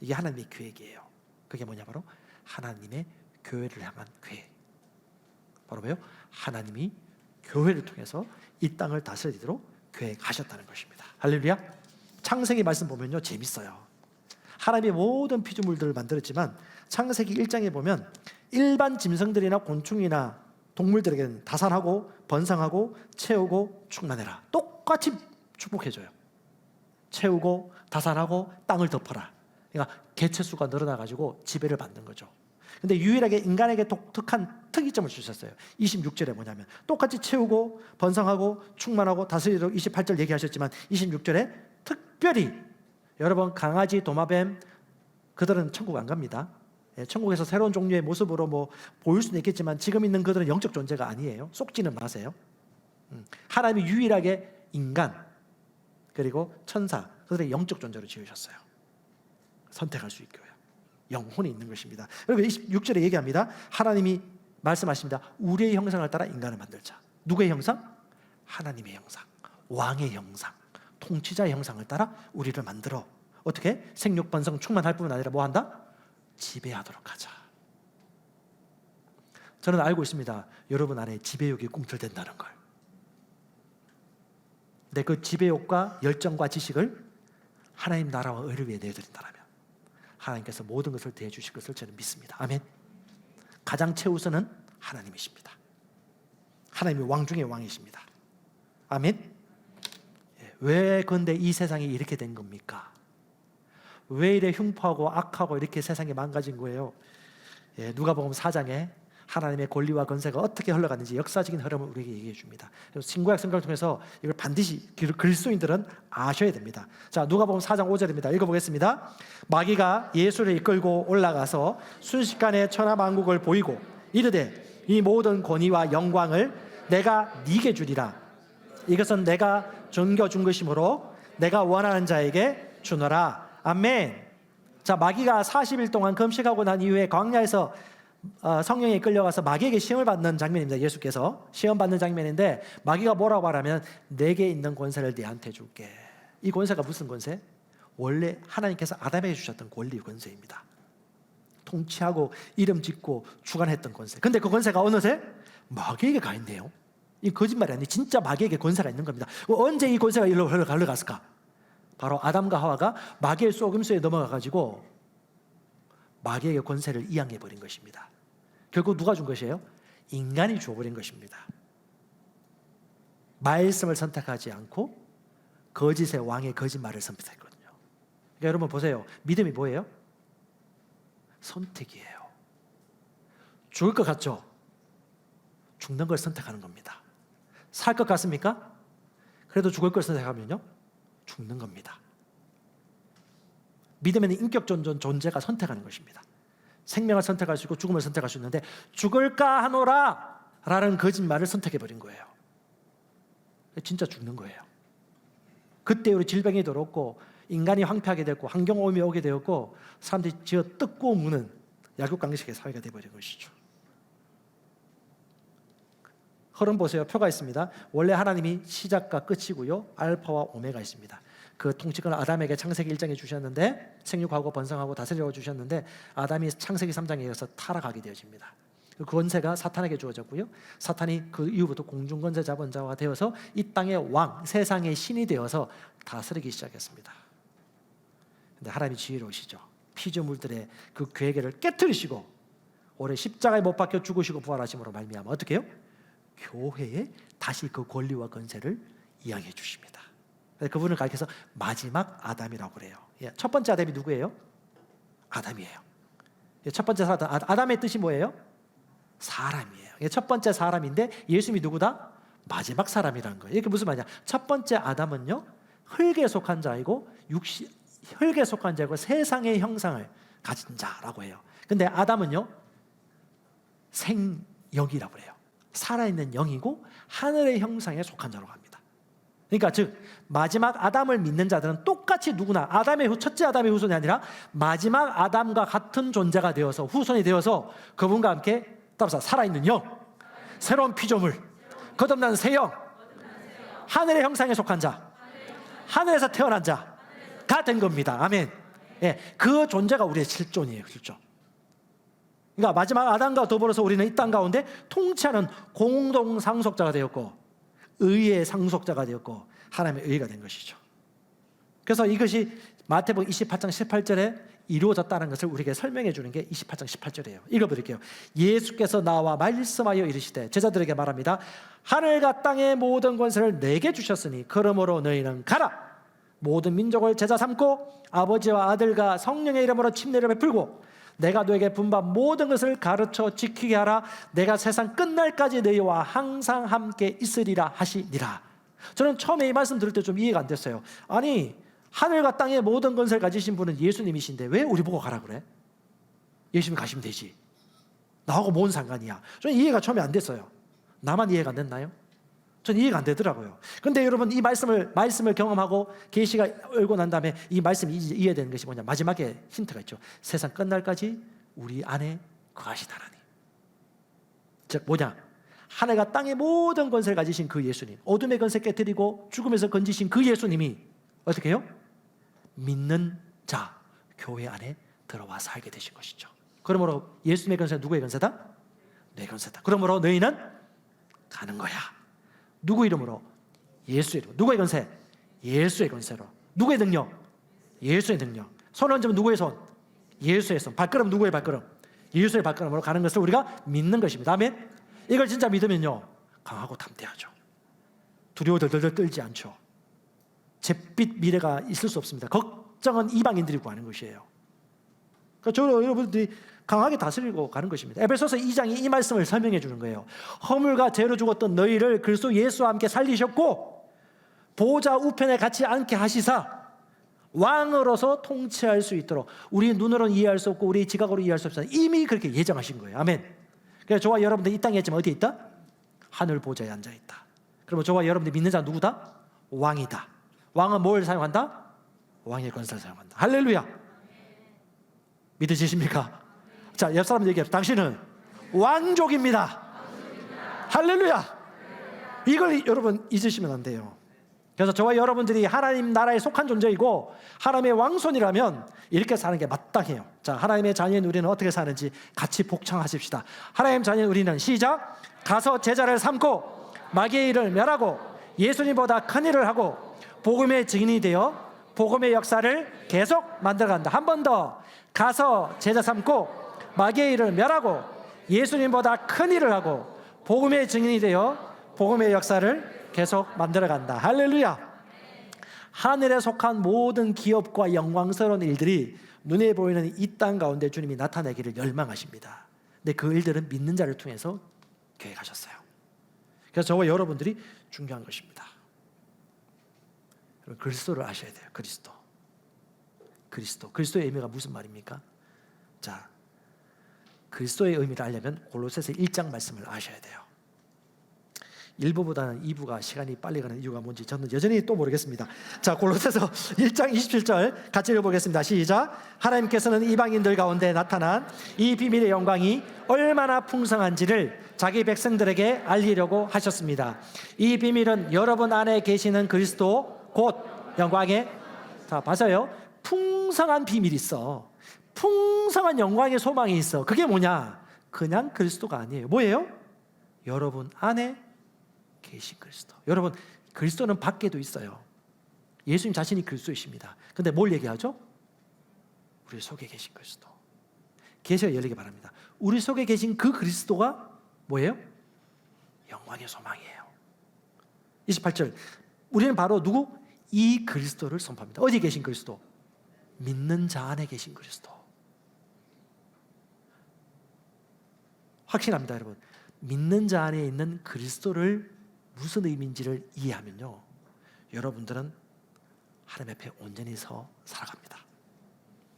이게 하나님의 계획이에요. 그게 뭐냐? 바로 하나님의 교회를 향한 계획. 바로 뭐예요? 하나님이 교회를 통해서 이 땅을 다스리도록 계획하셨다는 것입니다. 할렐루야. 창세기 말씀 보면요 재밌어요. 하나님이 모든 피조물들을 만들었지만 창세기 1장에 보면 일반 짐승들이나 곤충이나 동물들에게는 다산하고 번성하고 채우고 충만해라. 똑같이 축복해줘요. 채우고 다산하고 땅을 덮어라. 그러니까 개체수가 늘어나가지고 지배를 받는 거죠. 근데 유일하게 인간에게 독특한 특이점을 주셨어요. 26절에 뭐냐면 똑같이 채우고 번성하고 충만하고 다스리도록 28절 얘기하셨지만 26절에 특별히 여러분 강아지, 도마뱀 그들은 천국 안 갑니다. 천국에서 새로운 종류의 모습으로 뭐 보일 수는 있겠지만 지금 있는 그들은 영적 존재가 아니에요. 속지는 마세요. 하나님이 유일하게 인간 그리고 천사 그들의 영적 존재로 지으셨어요. 선택할 수 있고요. 영혼이 있는 것입니다. 그리고 26절에 얘기합니다. 하나님이 말씀하십니다. 우리의 형상을 따라 인간을 만들자. 누구의 형상? 하나님의 형상, 왕의 형상, 통치자의 형상을 따라 우리를 만들어 어떻게? 생육 번성 충만할 뿐만 아니라 뭐 한다? 지배하도록 하자. 저는 알고 있습니다. 여러분 안에 지배욕이 꿈틀댄다는 걸. 근데 그 지배욕과 열정과 지식을 하나님 나라와 의를 위해 내드린다면 하나님께서 모든 것을 대해주실 것을 저는 믿습니다. 아멘. 가장 최우선은 하나님이십니다. 하나님이 왕 중의 왕이십니다. 아멘. 왜 근데 이 세상이 이렇게 된 겁니까? 왜 이래 흉포하고 악하고 이렇게 세상이 망가진 거예요? 누가복음 4장에 하나님의 권리와 권세가 어떻게 흘러갔는지 역사적인 흐름을 우리에게 얘기해 줍니다. 그래서 신구약 성경을 통해서 이걸 반드시 그리스도인들은 아셔야 됩니다. 자, 누가복음 4장 5절입니다. 읽어보겠습니다. 마귀가 예수를 이끌고 올라가서 순식간에 천하만국을 보이고 이르되 이 모든 권위와 영광을 내가 네게 주리라. 이것은 내가 전겨준 것이므로 내가 원하는 자에게 주노라. 아멘. 자, 마귀가 40일 동안 금식하고 난 이후에 광야에서 성령에 끌려가서 마귀에게 시험을 받는 장면입니다. 예수께서 시험 받는 장면인데 마귀가 뭐라고 말하면 내게 있는 권세를 네한테 줄게. 이 권세가 무슨 권세? 원래 하나님께서 아담에게 주셨던 권리 권세입니다. 통치하고 이름 짓고 주관했던 권세. 근데 그 권세가 어느새 마귀에게 가 있네요. 이 거짓말이 아니에요. 진짜 마귀에게 권세가 있는 겁니다. 언제 이 권세가 일로 흘러갔을까? 바로 아담과 하와가 마귀의 속임수에 넘어가가지고 마귀에게 권세를 이양해 버린 것입니다. 결국 누가 준 것이에요? 인간이 줘버린 것입니다. 말씀을 선택하지 않고 거짓의 왕의 거짓말을 선택했거든요. 그러니까 여러분 보세요. 믿음이 뭐예요? 선택이에요. 죽을 것 같죠? 죽는 걸 선택하는 겁니다. 살 것 같습니까? 그래도 죽을 걸 선택하면요? 죽는 겁니다. 믿음에는 인격 존재가 선택하는 것입니다. 생명을 선택할 수 있고 죽음을 선택할 수 있는데 죽을까 하노라 라는 거짓말을 선택해버린 거예요. 진짜 죽는 거예요. 그때 우리 질병이 들었고 인간이 황폐하게 됐고 환경오염이 오게 되었고 사람들이 지어 뜯고 무는 약육강식의 사회가 되어버린 것이죠. 흐름 보세요. 표가 있습니다. 원래 하나님이 시작과 끝이고요. 알파와 오메가 있습니다. 그 통치권을 아담에게 창세기 1장에 주셨는데 생육하고 번성하고 다스리라고 주셨는데 아담이 창세기 3장에 이어서 타락하게 되어집니다. 그 권세가 사탄에게 주어졌고요. 사탄이 그 이후부터 공중권세 잡은 자가 되어서 이 땅의 왕, 세상의 신이 되어서 다스리기 시작했습니다. 근데 하나님이 지혜로우시죠. 피조물들의 그 괴계를 깨트리시고 올해 십자가에 못 박혀 죽으시고 부활하심으로 말미암아 어떻게 해요? 교회에 다시 그 권리와 권세를 이양해 주십니다. 그분을 가리켜서 마지막 아담이라고 그래요. 첫 번째 아담이 누구예요? 아담이에요. 첫 번째 사람, 아담의 뜻이 뭐예요? 사람이에요. 첫 번째 사람인데 예수님이 누구다? 마지막 사람이라는 거예요. 이게 무슨 말이냐? 첫 번째 아담은요 흙에 속한 자이고 흙에 속한 자이고 세상의 형상을 가진 자라고 해요. 근데 아담은요 생영이라고 그래요. 살아있는 영이고 하늘의 형상에 속한 자라고 합니다. 그러니까 즉 마지막 아담을 믿는 자들은 똑같이 누구나 첫째 아담의 후손이 아니라 마지막 아담과 같은 존재가 되어서 후손이 되어서 그분과 함께 따라서 살아있는 영, 새로운 피조물, 거듭난 새 영, 하늘의 형상에 속한 자, 하늘에서 태어난 자가 된 겁니다. 아멘. 그 존재가 우리의 실존이에요. 실존. 그러니까 마지막 아담과 더불어서 우리는 이 땅 가운데 통치하는 공동 상속자가 되었고 의의 상속자가 되었고 하나님의 의가 된 것이죠. 그래서 이것이 마태복음 28장 18절에 이루어졌다는 것을 우리에게 설명해 주는 게 28장 18절이에요. 읽어드릴게요. 예수께서 나와 말씀하여 이르시되 제자들에게 말합니다. 하늘과 땅의 모든 권세를 내게 주셨으니 그러므로 너희는 가라. 모든 민족을 제자 삼고 아버지와 아들과 성령의 이름으로 침례를 베풀고 내가 너에게 분반 모든 것을 가르쳐 지키게 하라. 내가 세상 끝날까지 너희와 항상 함께 있으리라 하시니라. 저는 처음에 이 말씀 들을 때 좀 이해가 안 됐어요. 아니 하늘과 땅의 모든 권세를 가지신 분은 예수님이신데 왜 우리 보고 가라 그래? 예수님이 가시면 되지. 나하고 뭔 상관이야? 저는 이해가 처음에 안 됐어요. 나만 이해가 안 됐나요? 저는 이해가 안 되더라고요. 근데 여러분 이 말씀을 경험하고 계시가 열고 난 다음에 이 말씀이 이해되는 것이 뭐냐? 마지막에 힌트가 있죠. 세상 끝날까지 우리 안에 거하신 하나님. 즉 뭐냐? 하늘과 땅의 모든 권세를 가지신 그 예수님, 어둠의 권세 깨뜨리고 죽음에서 건지신 그 예수님이 어떻게 해요? 믿는 자, 교회 안에 들어와 살게 되신 것이죠. 그러므로 예수님의 권세는 누구의 권세다? 내 권세다. 그러므로 너희는 가는 거야. 누구 이름으로? 예수의 이름. 누구의 권세? 예수의 권세로. 누구의 능력? 예수의 능력. 손을 얹으면 누구의 손? 예수의 손. 발걸음 누구의 발걸음? 예수의 발걸음으로 가는 것을 우리가 믿는 것입니다. 아멘. 이걸 진짜 믿으면요 강하고 담대하죠. 두려워 덜덜덜 떨지 않죠. 잿빛 미래가 있을 수 없습니다. 걱정은 이방인들이 구하는 것이에요. 그러니까 저는 여러분들이 강하게 다스리고 가는 것입니다. 에베소서 2장이 이 말씀을 설명해 주는 거예요. 허물과 죄로 죽었던 너희를 그리스도 예수와 함께 살리셨고 보좌 우편에 같이 앉게 하시사 왕으로서 통치할 수 있도록, 우리 눈으로는 이해할 수 없고 우리 지각으로 이해할 수 없습니다. 이미 그렇게 예정하신 거예요. 아멘. 그래서 저와 여러분들 이 땅에 있지만 어디에 있다? 하늘 보좌에 앉아 있다. 그러면 저와 여러분들 믿는 자 누구다? 왕이다. 왕은 뭘 사용한다? 왕의 권세를 사용한다. 할렐루야. 믿으시십니까? 자, 옆 사람 얘기해요. 당신은 왕족입니다. 할렐루야. 이걸 여러분 잊으시면 안 돼요. 그래서 저와 여러분들이 하나님 나라에 속한 존재이고 하나님의 왕손이라면 이렇게 사는 게 마땅해요. 자, 하나님의 자녀인 우리는 어떻게 사는지 같이 복창하십시다. 하나님 자녀인 우리는 시작. 가서 제자를 삼고 마귀의 일을 멸하고 예수님보다 큰 일을 하고 복음의 증인이 되어 복음의 역사를 계속 만들어간다. 한 번 더. 가서 제자 삼고 마귀의 일을 멸하고 예수님보다 큰 일을 하고 복음의 증인이 되어 복음의 역사를 계속 만들어간다. 할렐루야. 하늘에 속한 모든 기업과 영광스러운 일들이 눈에 보이는 이 땅 가운데 주님이 나타내기를 열망하십니다. 근데 그 일들은 믿는 자를 통해서 계획하셨어요. 그래서 저와 여러분들이 중요한 것입니다. 그리스도를 아셔야 돼요. 그리스도의 의미가 무슨 말입니까? 자, 그리스도의 의미를 알려면 골로새서 1장 말씀을 아셔야 돼요. 1부보다는 2부가 시간이 빨리 가는 이유가 뭔지 저는 여전히 또 모르겠습니다. 자, 골로새서 1장 27절 같이 읽어보겠습니다. 시작. 하나님께서는 이방인들 가운데 나타난 이 비밀의 영광이 얼마나 풍성한지를 자기 백성들에게 알리려고 하셨습니다. 이 비밀은 여러분 안에 계시는 그리스도 곧 영광의, 자, 맞아요. 풍성한 비밀이 있어. 풍성한 영광의 소망이 있어. 그게 뭐냐? 그냥 그리스도가 아니에요. 뭐예요? 여러분 안에 계신 그리스도. 여러분, 그리스도는 밖에도 있어요. 예수님 자신이 그리스도이십니다. 근데 뭘 얘기하죠? 우리 속에 계신 그리스도. 계시가 열리기 바랍니다. 우리 속에 계신 그 그리스도가 뭐예요? 영광의 소망이에요. 28절. 우리는 바로 누구? 이 그리스도를 선포합니다. 어디에 계신 그리스도? 믿는 자 안에 계신 그리스도. 확신합니다, 여러분. 믿는 자 안에 있는 그리스도를 무슨 의미인지를 이해하면요, 여러분들은 하나님 앞에 온전히 서 살아갑니다.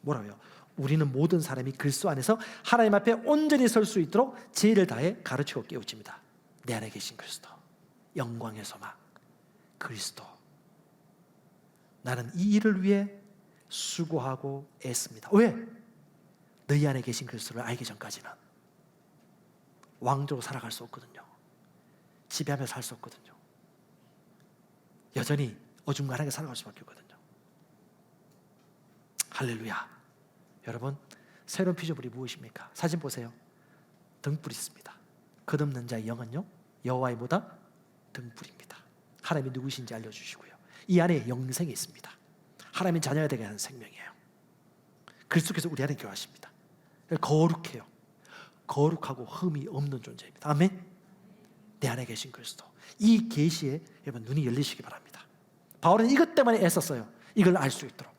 뭐라고요? 우리는 모든 사람이 그리스도 안에서 하나님 앞에 온전히 설 수 있도록 지혜를 다해 가르치고 깨우칩니다. 내 안에 계신 그리스도, 영광의 소망, 그리스도. 나는 이 일을 위해 수고하고 애씁니다. 왜? 너희 안에 계신 그리스도를 알기 전까지는 왕족으로 살아갈 수 없거든요. 지배하며 살 수 없거든요. 여전히 어중간하게 살아갈 수밖에 없거든요. 할렐루야. 여러분, 새로운 피조물이 무엇입니까? 사진 보세요. 등불이 있습니다. 끝없는 자의 영은요, 여호와의 뭐다? 등불입니다. 하나님이 누구신지 알려주시고요, 이 안에 영생이 있습니다. 하나님의 자녀가 되게 하는 생명이에요. 그리스도께서 우리 안에 교하십니다. 거룩해요. 거룩하고 흠이 없는 존재입니다. 아멘. 내 안에 계신 그리스도. 이 계시에 여러분 눈이 열리시기 바랍니다. 바울은 이것 때문에 애썼어요. 이걸 알 수 있도록.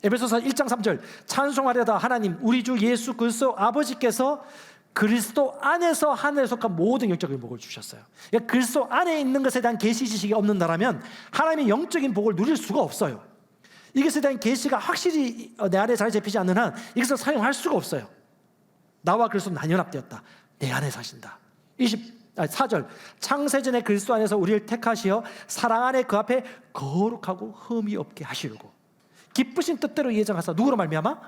에베소서 1장 3절. 찬송하려다 하나님 우리 주 예수 그리스도 아버지께서 그리스도 안에서 하늘에 속한 모든 영적인 복을 주셨어요. 그러니까 그리스도 안에 있는 것에 대한 계시 지식이 없는다면 하나님의 영적인 복을 누릴 수가 없어요. 이것에 대한 계시가 확실히 내 안에 잘 잡히지 않는 한 이것을 사용할 수가 없어요. 나와 그리스도는 연합되었다. 내 안에 사신다. 4절. 창세전에 그리스도 안에서 우리를 택하시어 사랑 안에 그 앞에 거룩하고 흠이 없게 하시려고 기쁘신 뜻대로 예정하사 누구로 말미암아?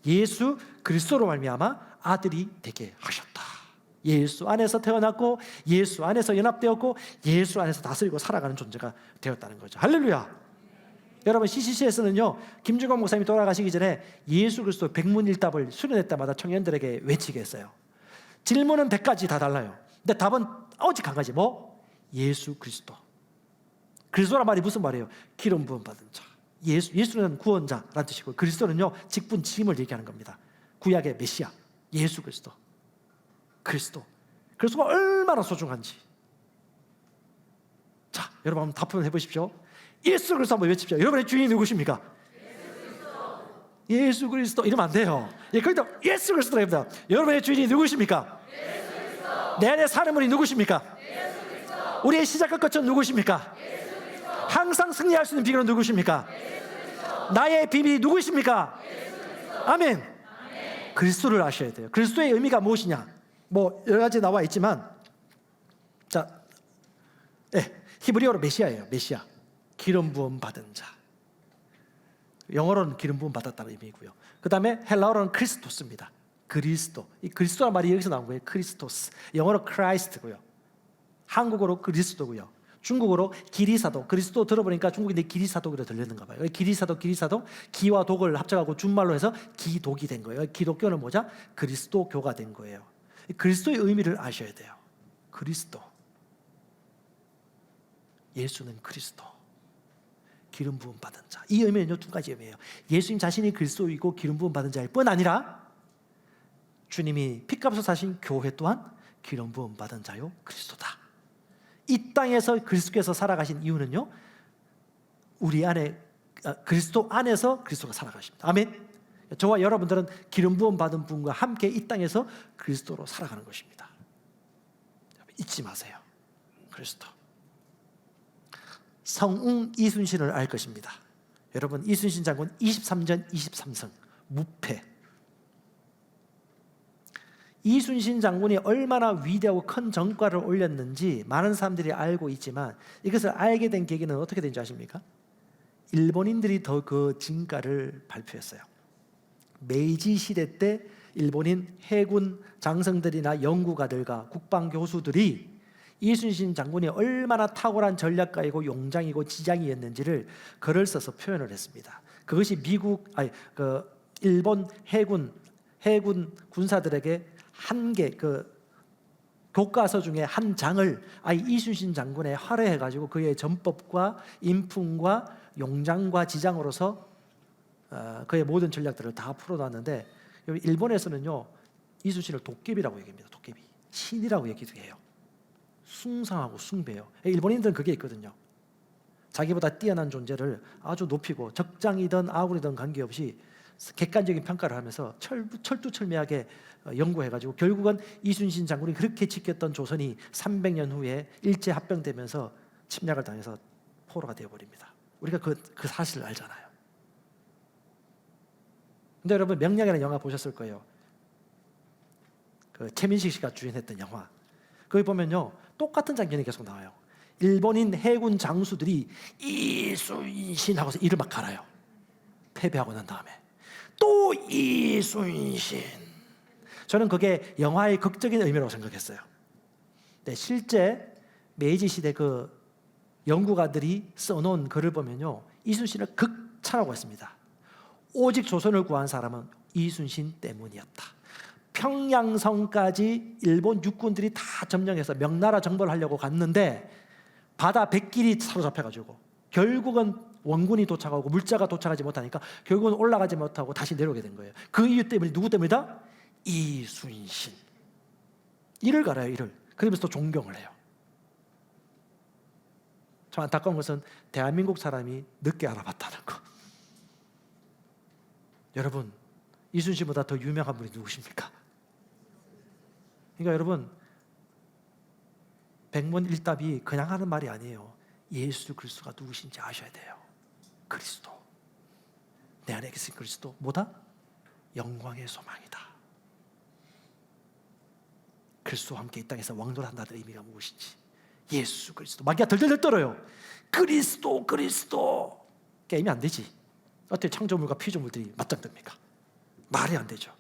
예수 그리스도로 말미암아 아들이 되게 하셨다. 예수 안에서 태어났고 예수 안에서 연합되었고 예수 안에서 다스리고 살아가는 존재가 되었다는 거죠. 할렐루야. 여러분, CCC에서는요, 김중건 목사님이 돌아가시기 전에 예수 그리스도 백문일답을 수련회 때마다 청년들에게 외치게 했어요. 질문은 100가지 다 달라요. 근데 답은 오직 한 가지. 뭐? 예수 그리스도. 그리스도란 말이 무슨 말이에요? 기름 부음 받은 자. 예수는 구원자라는 뜻이고 그리스도는요, 직분 직임을 얘기하는 겁니다. 구약의 메시아 예수 그리스도. 그리스도가 얼마나 소중한지. 자, 여러분 한번 답변해 보십시오. 예수 그리스도 한번 외칩시다. 여러분의 주인이 누구십니까? 예수 그리스도. 이러면 안 돼요. 예, 그런데 예수 그리스도랍니다. 여러분의 주인이 누구십니까? 예수 그리스도. 내 안에 사는 분이 누구십니까? 예수 그리스도. 우리의 시작과 끝은 누구십니까? 예수 그리스도. 항상 승리할 수 있는 비결은 누구십니까? 예수 그리스도. 나의 비밀이 누구십니까? 예수 그리스도. 아멘. 아멘. 그리스도를 아셔야 돼요. 그리스도의 의미가 무엇이냐? 뭐 여러 가지 나와 있지만, 자, 히브리어로 메시아예요. 메시아. 기름 부음 받은 자. 영어로는 기름 부음 받았다는 의미고요. 그 다음에 헬라어로는 크리스토스입니다. 그리스도. 이 그리스도라는 말이 여기서 나온 거예요. 크리스토스. 영어로 크라이스트고요. 한국어로 그리스도고요. 중국어로 기리사도. 그리스도 들어보니까 중국인들이 기리사독이라 들렸는가 봐요. 기리사독, 기와 독을 합쳐가고 준말로 해서 기독이 된 거예요. 기독교는 뭐죠? 그리스도교가 된 거예요. 그리스도의 의미를 아셔야 돼요. 그리스도. 예수는 그리스도. 기름 부음 받은 자. 이 의미는요, 두 가지 의미예요. 예수님 자신이 그리스도이고 기름 부음 받은 자일 뿐 아니라 주님이 피값으로 사신 교회 또한 기름 부음 받은 자요 그리스도다. 이 땅에서 그리스도께서 살아가신 이유는요, 우리 안에 그리스도 안에서 그리스도가 살아가십니다. 아멘. 저와 여러분들은 기름 부음 받은 분과 함께 이 땅에서 그리스도로 살아가는 것입니다. 잊지 마세요. 그리스도. 성웅 이순신을 알 것입니다. 여러분, 이순신 장군 23전 23승 무패. 이순신 장군이 얼마나 위대하고 큰 전과를 올렸는지 많은 사람들이 알고 있지만, 이것을 알게 된 계기는 어떻게 된지 아십니까? 일본인들이 더 그 진가를 발표했어요. 메이지 시대 때 일본인 해군 장성들이나 연구가들과 국방교수들이 이순신 장군이 얼마나 탁월한 전략가이고 용장이고 지장이었는지를 글을 써서 표현을 했습니다. 그것이 일본 해군 군사들에게 교과서 중에 한 장을 이순신 장군에 할애해가지고 그의 전법과 인품과 용장과 지장으로서 그의 모든 전략들을 다 풀어놨는데, 일본에서는요, 이순신을 도깨비라고 얘기합니다. 도깨비, 신이라고 얘기도 해요. 숭상하고 숭배해요. 일본인들은 그게 있거든요. 자기보다 뛰어난 존재를 아주 높이고 적장이든 아군이든 관계없이 객관적인 평가를 하면서 철두철미하게 연구해가지고 결국은 이순신 장군이 그렇게 지켰던 조선이 300년 후에 일제 합병되면서 침략을 당해서 포로가 되어버립니다. 우리가 그 사실을 알잖아요. 근데 여러분, 명량이라는 영화 보셨을 거예요. 최민식 씨가 주연했던 영화. 거기 보면요, 똑같은 장면이 계속 나와요. 일본인 해군 장수들이 이순신 하고서 이를 막 갈아요. 패배하고 난 다음에 또 이순신. 저는 그게 영화의 극적인 의미라고 생각했어요. 네, 실제 메이지 시대 그 연구가들이 써놓은 글을 보면요, 이순신을 극찬하고 있습니다. 오직 조선을 구한 사람은 이순신 때문이었다. 평양성까지 일본 육군들이 다 점령해서 명나라 정벌을 하려고 갔는데 바다 뱃길이 사로잡혀가지고 결국은 원군이 도착하고 물자가 도착하지 못하니까 결국은 올라가지 못하고 다시 내려오게 된 거예요. 그 이유 때문에 누구 때문이다? 이순신. 이를 갈아요. 이를. 그러면서 또 존경을 해요. 참 안타까운 것은 대한민국 사람이 늦게 알아봤다는 거. 여러분, 이순신보다 더 유명한 분이 누구십니까? 그러니까 여러분, 백문일답이 그냥 하는 말이 아니에요. 예수 그리스도가 누구신지 아셔야 돼요. 그리스도. 내 안에 계신 그리스도. 뭐다? 영광의 소망이다. 그리스도와 함께 이 땅에서 왕노한다는 의미가 무엇인지. 예수 그리스도. 마귀가 덜덜덜 떨어요. 그리스도. 게임이 안 되지. 어떻게 창조물과 피조물들이 맞짱듭니까? 말이 안 되죠.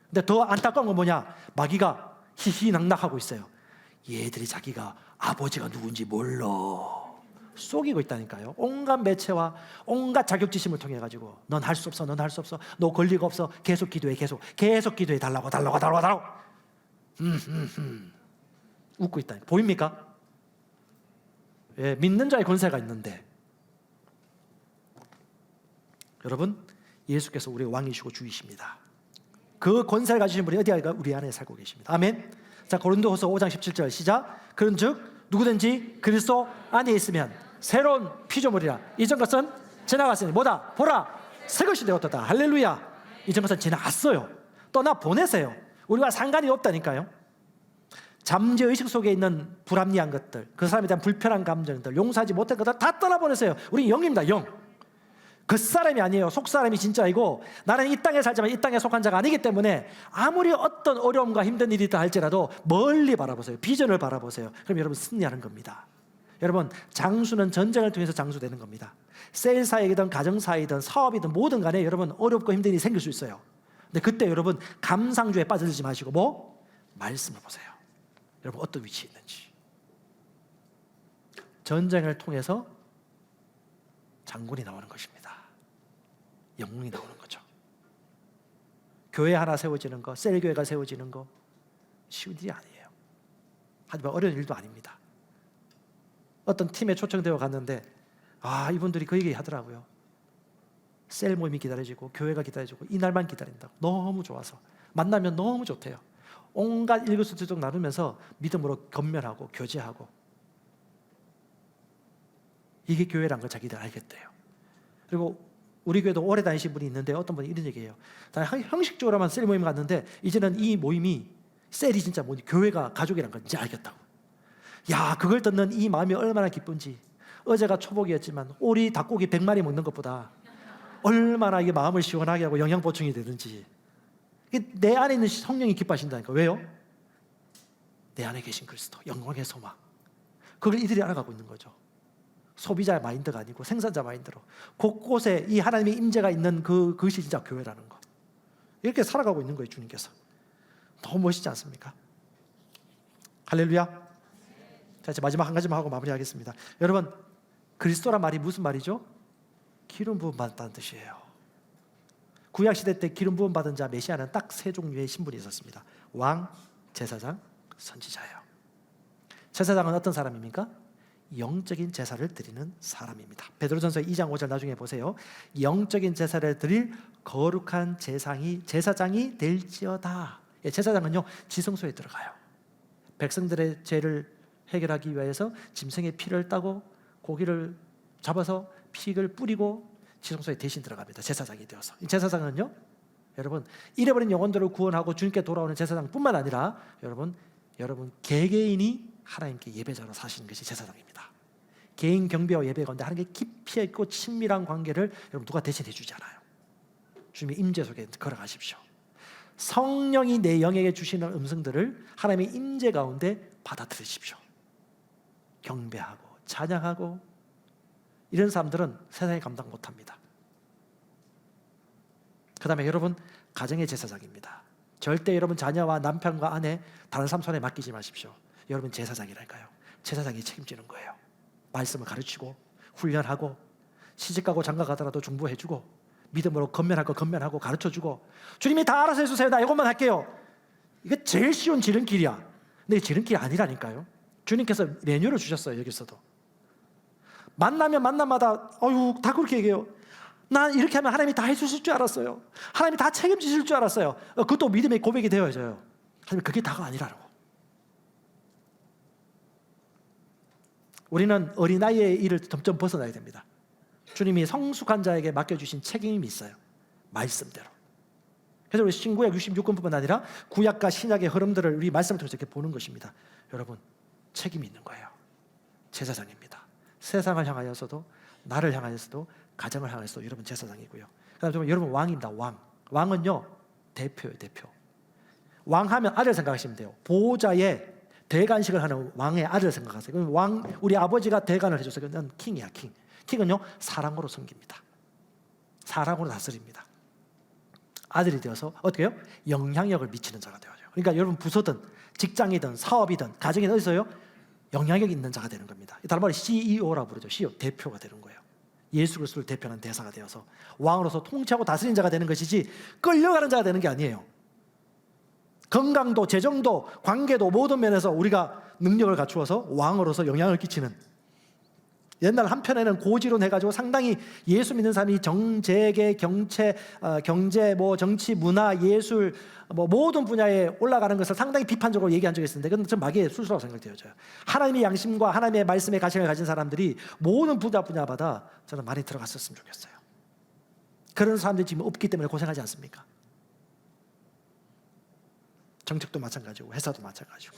근데 더 안타까운 건 뭐냐? 마귀가 희희낙낙하고 있어요. 얘들이 자기가 아버지가 누군지 몰라 속이고 있다니까요. 온갖 매체와 온갖 자격지심을 통해 가지고 넌 할 수 없어, 너 권리가 없어. 계속 기도해, 계속 기도해. 달라고. 웃고 있다니까. 보입니까? 예, 믿는 자의 권세가 있는데, 여러분, 예수께서 우리의 왕이시고 주이십니다. 그 권세를 가지신 분이 어디가 우리 안에 살고 계십니다. 아멘. 자, 고린도후서 5장 17절 시작. 그런즉 누구든지 그리스도 안에 있으면 새로운 피조물이라. 이전 것은 지나갔으니 뭐다? 보라, 새 것이 되었다. 할렐루야. 이전 것은 지나갔어요. 떠나 보내세요. 우리와 상관이 없다니까요. 잠재의식 속에 있는 불합리한 것들, 그 사람에 대한 불편한 감정들, 용서하지 못한 것들 다 떠나보내세요. 우리 영입니다. 영. 겉사람이 아니에요. 속사람이 진짜이고, 나는 이 땅에 살지만 이 땅에 속한 자가 아니기 때문에 아무리 어떤 어려움과 힘든 일이 있다 할지라도 멀리 바라보세요. 비전을 바라보세요. 그럼 여러분 승리하는 겁니다. 여러분, 장수는 전쟁을 통해서 장수되는 겁니다. 세일사이든 가정사이든 사업이든 뭐든 간에 여러분 어렵고 힘든 일이 생길 수 있어요. 근데 그때 여러분 감상주에 빠져들지 마시고 말씀을 보세요. 여러분 어떤 위치에 있는지. 전쟁을 통해서 장군이 나오는 것입니다. 영웅이 나오는 거죠. 교회 하나 세워지는 거, 셀교회가 세워지는 거 쉬운 일이 아니에요. 하지만 어려운 일도 아닙니다. 어떤 팀에 초청되어 갔는데 이분들이 그 얘기 하더라고요. 셀 모임이 기다려지고 교회가 기다려지고 이날만 기다린다고. 너무 좋아서 만나면 너무 좋대요. 온갖 일거수일투족 나누면서 믿음으로 건면하고 교제하고. 이게 교회란 걸 자기들 알겠대요. 그리고 우리 교회도 오래 다니신 분이 있는데 어떤 분이 이런 얘기해요. 형식적으로만 셀 모임 갔는데 이제는 이 모임이 셀이 진짜 뭐니 교회가 가족이란 걸 이제 알겠다고. 야, 그걸 듣는 이 마음이 얼마나 기쁜지. 어제가 초복이었지만 오리 닭고기 100마리 먹는 것보다 얼마나 이게 마음을 시원하게 하고 영양 보충이 되든지. 내 안에 있는 성령이 기뻐하신다니까. 왜요? 내 안에 계신 그리스도, 영광의 소망. 그걸 이들이 알아가고 있는 거죠. 소비자의 마인드가 아니고 생산자 마인드로 곳곳에 이 하나님의 임재가 있는 그것이 진짜 교회라는 거. 이렇게 살아가고 있는 거예요. 주님께서. 너무 멋있지 않습니까? 할렐루야. 자, 이제 마지막 한 가지만 하고 마무리하겠습니다. 여러분, 그리스도란 말이 무슨 말이죠? 기름 부음 받았다는 뜻이에요. 구약시대 때 기름 부음 받은 자 메시아는 딱 세 종류의 신분이 있었습니다. 왕, 제사장, 선지자예요. 제사장은 어떤 사람입니까? 영적인 제사를 드리는 사람입니다. 베드로전서 2장 5절 나중에 보세요. 영적인 제사를 드릴 거룩한 제사장이 될지어다. 제사장은요, 지성소에 들어가요. 백성들의 죄를 해결하기 위해서 짐승의 피를 따고 고기를 잡아서 피를 뿌리고 지성소에 대신 들어갑니다. 제사장이 되어서. 이 제사장은요, 여러분 잃어버린 영혼들을 구원하고 주님께 돌아오는 제사장뿐만 아니라 여러분 개개인이 하나님께 예배자로 사시는 것이 제사장입니다. 개인 경배와 예배 가운데 하나님께 깊이 있고 친밀한 관계를 여러분 누가 대신해 주지 않아요. 주님의 임재 속에 걸어가십시오. 성령이 내 영에게 주시는 음성들을 하나님의 임재 가운데 받아들이십시오. 경배하고 찬양하고. 이런 사람들은 세상에 감당 못합니다. 그 다음에 여러분 가정의 제사장입니다. 절대 여러분 자녀와 남편과 아내 다른 사람 손에 맡기지 마십시오. 여러분 제사장이랄까요? 제사장이 책임지는 거예요. 말씀을 가르치고 훈련하고 시집가고 장가가더라도 중보해주고 믿음으로 건면하고 가르쳐주고 주님이 다 알아서 해주세요. 나 이것만 할게요. 이게 제일 쉬운 지름길이야. 근데 지름길이 아니라니까요. 주님께서 메뉴를 주셨어요. 여기서도 만나면 만남마다 다 그렇게 얘기해요. 난 이렇게 하면 하나님이 다 해주실 줄 알았어요. 하나님이 다 책임지실 줄 알았어요. 그것도 믿음의 고백이 되어져요. 하지만 그게 다가 아니라고. 우리는 어린아이의 일을 점점 벗어나야 됩니다. 주님이 성숙한 자에게 맡겨주신 책임이 있어요. 말씀대로. 그래서 우리 신구약 66권뿐만 아니라 구약과 신약의 흐름들을 우리 말씀을 통해서 이렇게 보는 것입니다. 여러분 책임이 있는 거예요. 제사장입니다. 세상을 향하여서도 나를 향하여서도 가정을 향하여서도 여러분 제사장이고요. 그다음에 여러분 왕입니다. 왕은요 대표예요. 대표. 왕하면 아들 생각하시면 돼요. 보호자의 대관식을 하는 왕의 아들 생각하세요. 그럼 왕, 우리 아버지가 대관을 해줬어요. 그건 킹이야. 킹은요 사랑으로 섬깁니다. 사랑으로 다스립니다. 아들이 되어서 어떻게 해요? 영향력을 미치는 자가 되어요. 그러니까 여러분 부서든 직장이든 사업이든 가정이든 어디서요? 영향력 있는 자가 되는 겁니다. 다른 말로 CEO라고 부르죠. CEO, 대표가 되는 거예요. 예수 그리스도를 대표하는 대사가 되어서 왕으로서 통치하고 다스리는 자가 되는 것이지 끌려가는 자가 되는 게 아니에요. 건강도 재정도 관계도 모든 면에서 우리가 능력을 갖추어서 왕으로서 영향을 끼치는 옛날 한편에는 고지론 해가지고 상당히 예수 믿는 사람이 정재계, 경제, 정치, 문화, 예술 모든 분야에 올라가는 것을 상당히 비판적으로 얘기한 적이 있었는데 그건 좀 마귀의 술수라고 생각되어져요. 하나님의 양심과 하나님의 말씀의 가시를 가진 사람들이 모든 분야마다 저는 많이 들어갔었으면 좋겠어요. 그런 사람들이 지금 없기 때문에 고생하지 않습니까? 정책도 마찬가지고 회사도 마찬가지고.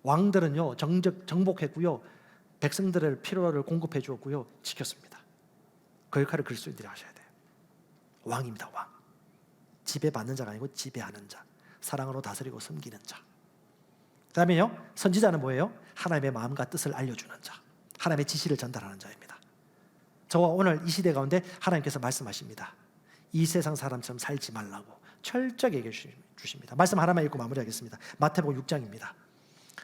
왕들은요 정복했고요, 백성들의 필요를 공급해 주었고요, 지켰습니다. 그 역할을 그리스도인들이 하셔야 돼요. 왕입니다. 왕. 지배받는 자가 아니고 지배하는 자, 사랑으로 다스리고 섬기는 자. 그 다음에요, 선지자는 뭐예요? 하나님의 마음과 뜻을 알려주는 자, 하나님의 지시를 전달하는 자입니다. 저와 오늘 이 시대 가운데 하나님께서 말씀하십니다. 이 세상 사람처럼 살지 말라고 철저하게 얘기해 주십니다. 말씀 하나만 읽고 마무리하겠습니다. 마태복음 6장입니다.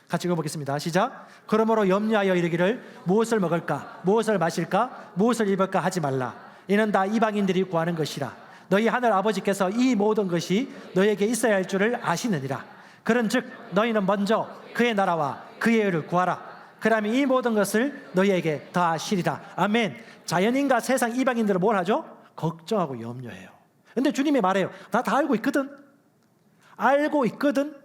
같이 읽어보겠습니다. 시작. 그러므로 염려하여 이르기를 무엇을 먹을까, 무엇을 마실까, 무엇을 입을까 하지 말라. 이는 다 이방인들이 구하는 것이라. 너희 하늘 아버지께서 이 모든 것이 너희에게 있어야 할 줄을 아시느니라. 그런즉 너희는 먼저 그의 나라와 그의 의를 구하라. 그러면 이 모든 것을 너희에게 더하시리라. 아멘. 자연인과 세상 이방인들은 뭘 하죠? 걱정하고 염려해요. 근데 주님이 말해요. 나 다 알고 있거든. 알고 있거든.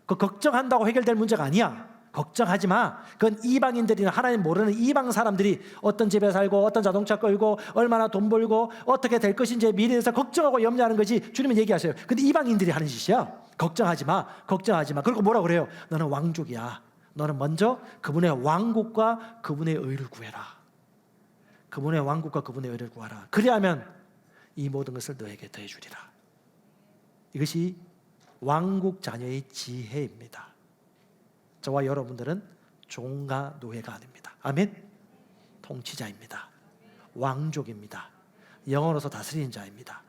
그 걱정한다고 해결될 문제가 아니야. 걱정하지 마. 그건 이방인들이나 하나님 모르는 이방 사람들이 어떤 집에 살고 어떤 자동차 끌고 얼마나 돈 벌고 어떻게 될 것인지에 미래에서 걱정하고 염려하는 거지. 주님은 얘기하세요. 근데 이방인들이 하는 짓이야. 걱정하지 마. 걱정하지 마. 그리고 뭐라고 그래요? 너는 왕족이야. 너는 먼저 그분의 왕국과 그분의 의를 구해라. 그분의 왕국과 그분의 의를 구하라. 그리하면 이 모든 것을 너에게 더해 주리라. 이것이 왕국 자녀의 지혜입니다. 저와 여러분들은 종과 노예가 아닙니다. 아멘. 통치자입니다. 왕족입니다. 영으로서 다스리는 자입니다.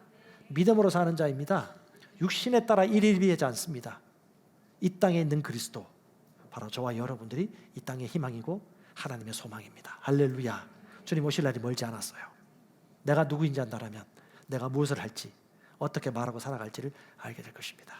믿음으로 사는 자입니다. 육신에 따라 일일비하지 않습니다. 이 땅에 있는 그리스도, 바로 저와 여러분들이 이 땅의 희망이고 하나님의 소망입니다. 할렐루야. 주님 오실 날이 멀지 않았어요. 내가 누구인지 안다라면 내가 무엇을 할지, 어떻게 말하고 살아갈지를 알게 될 것입니다.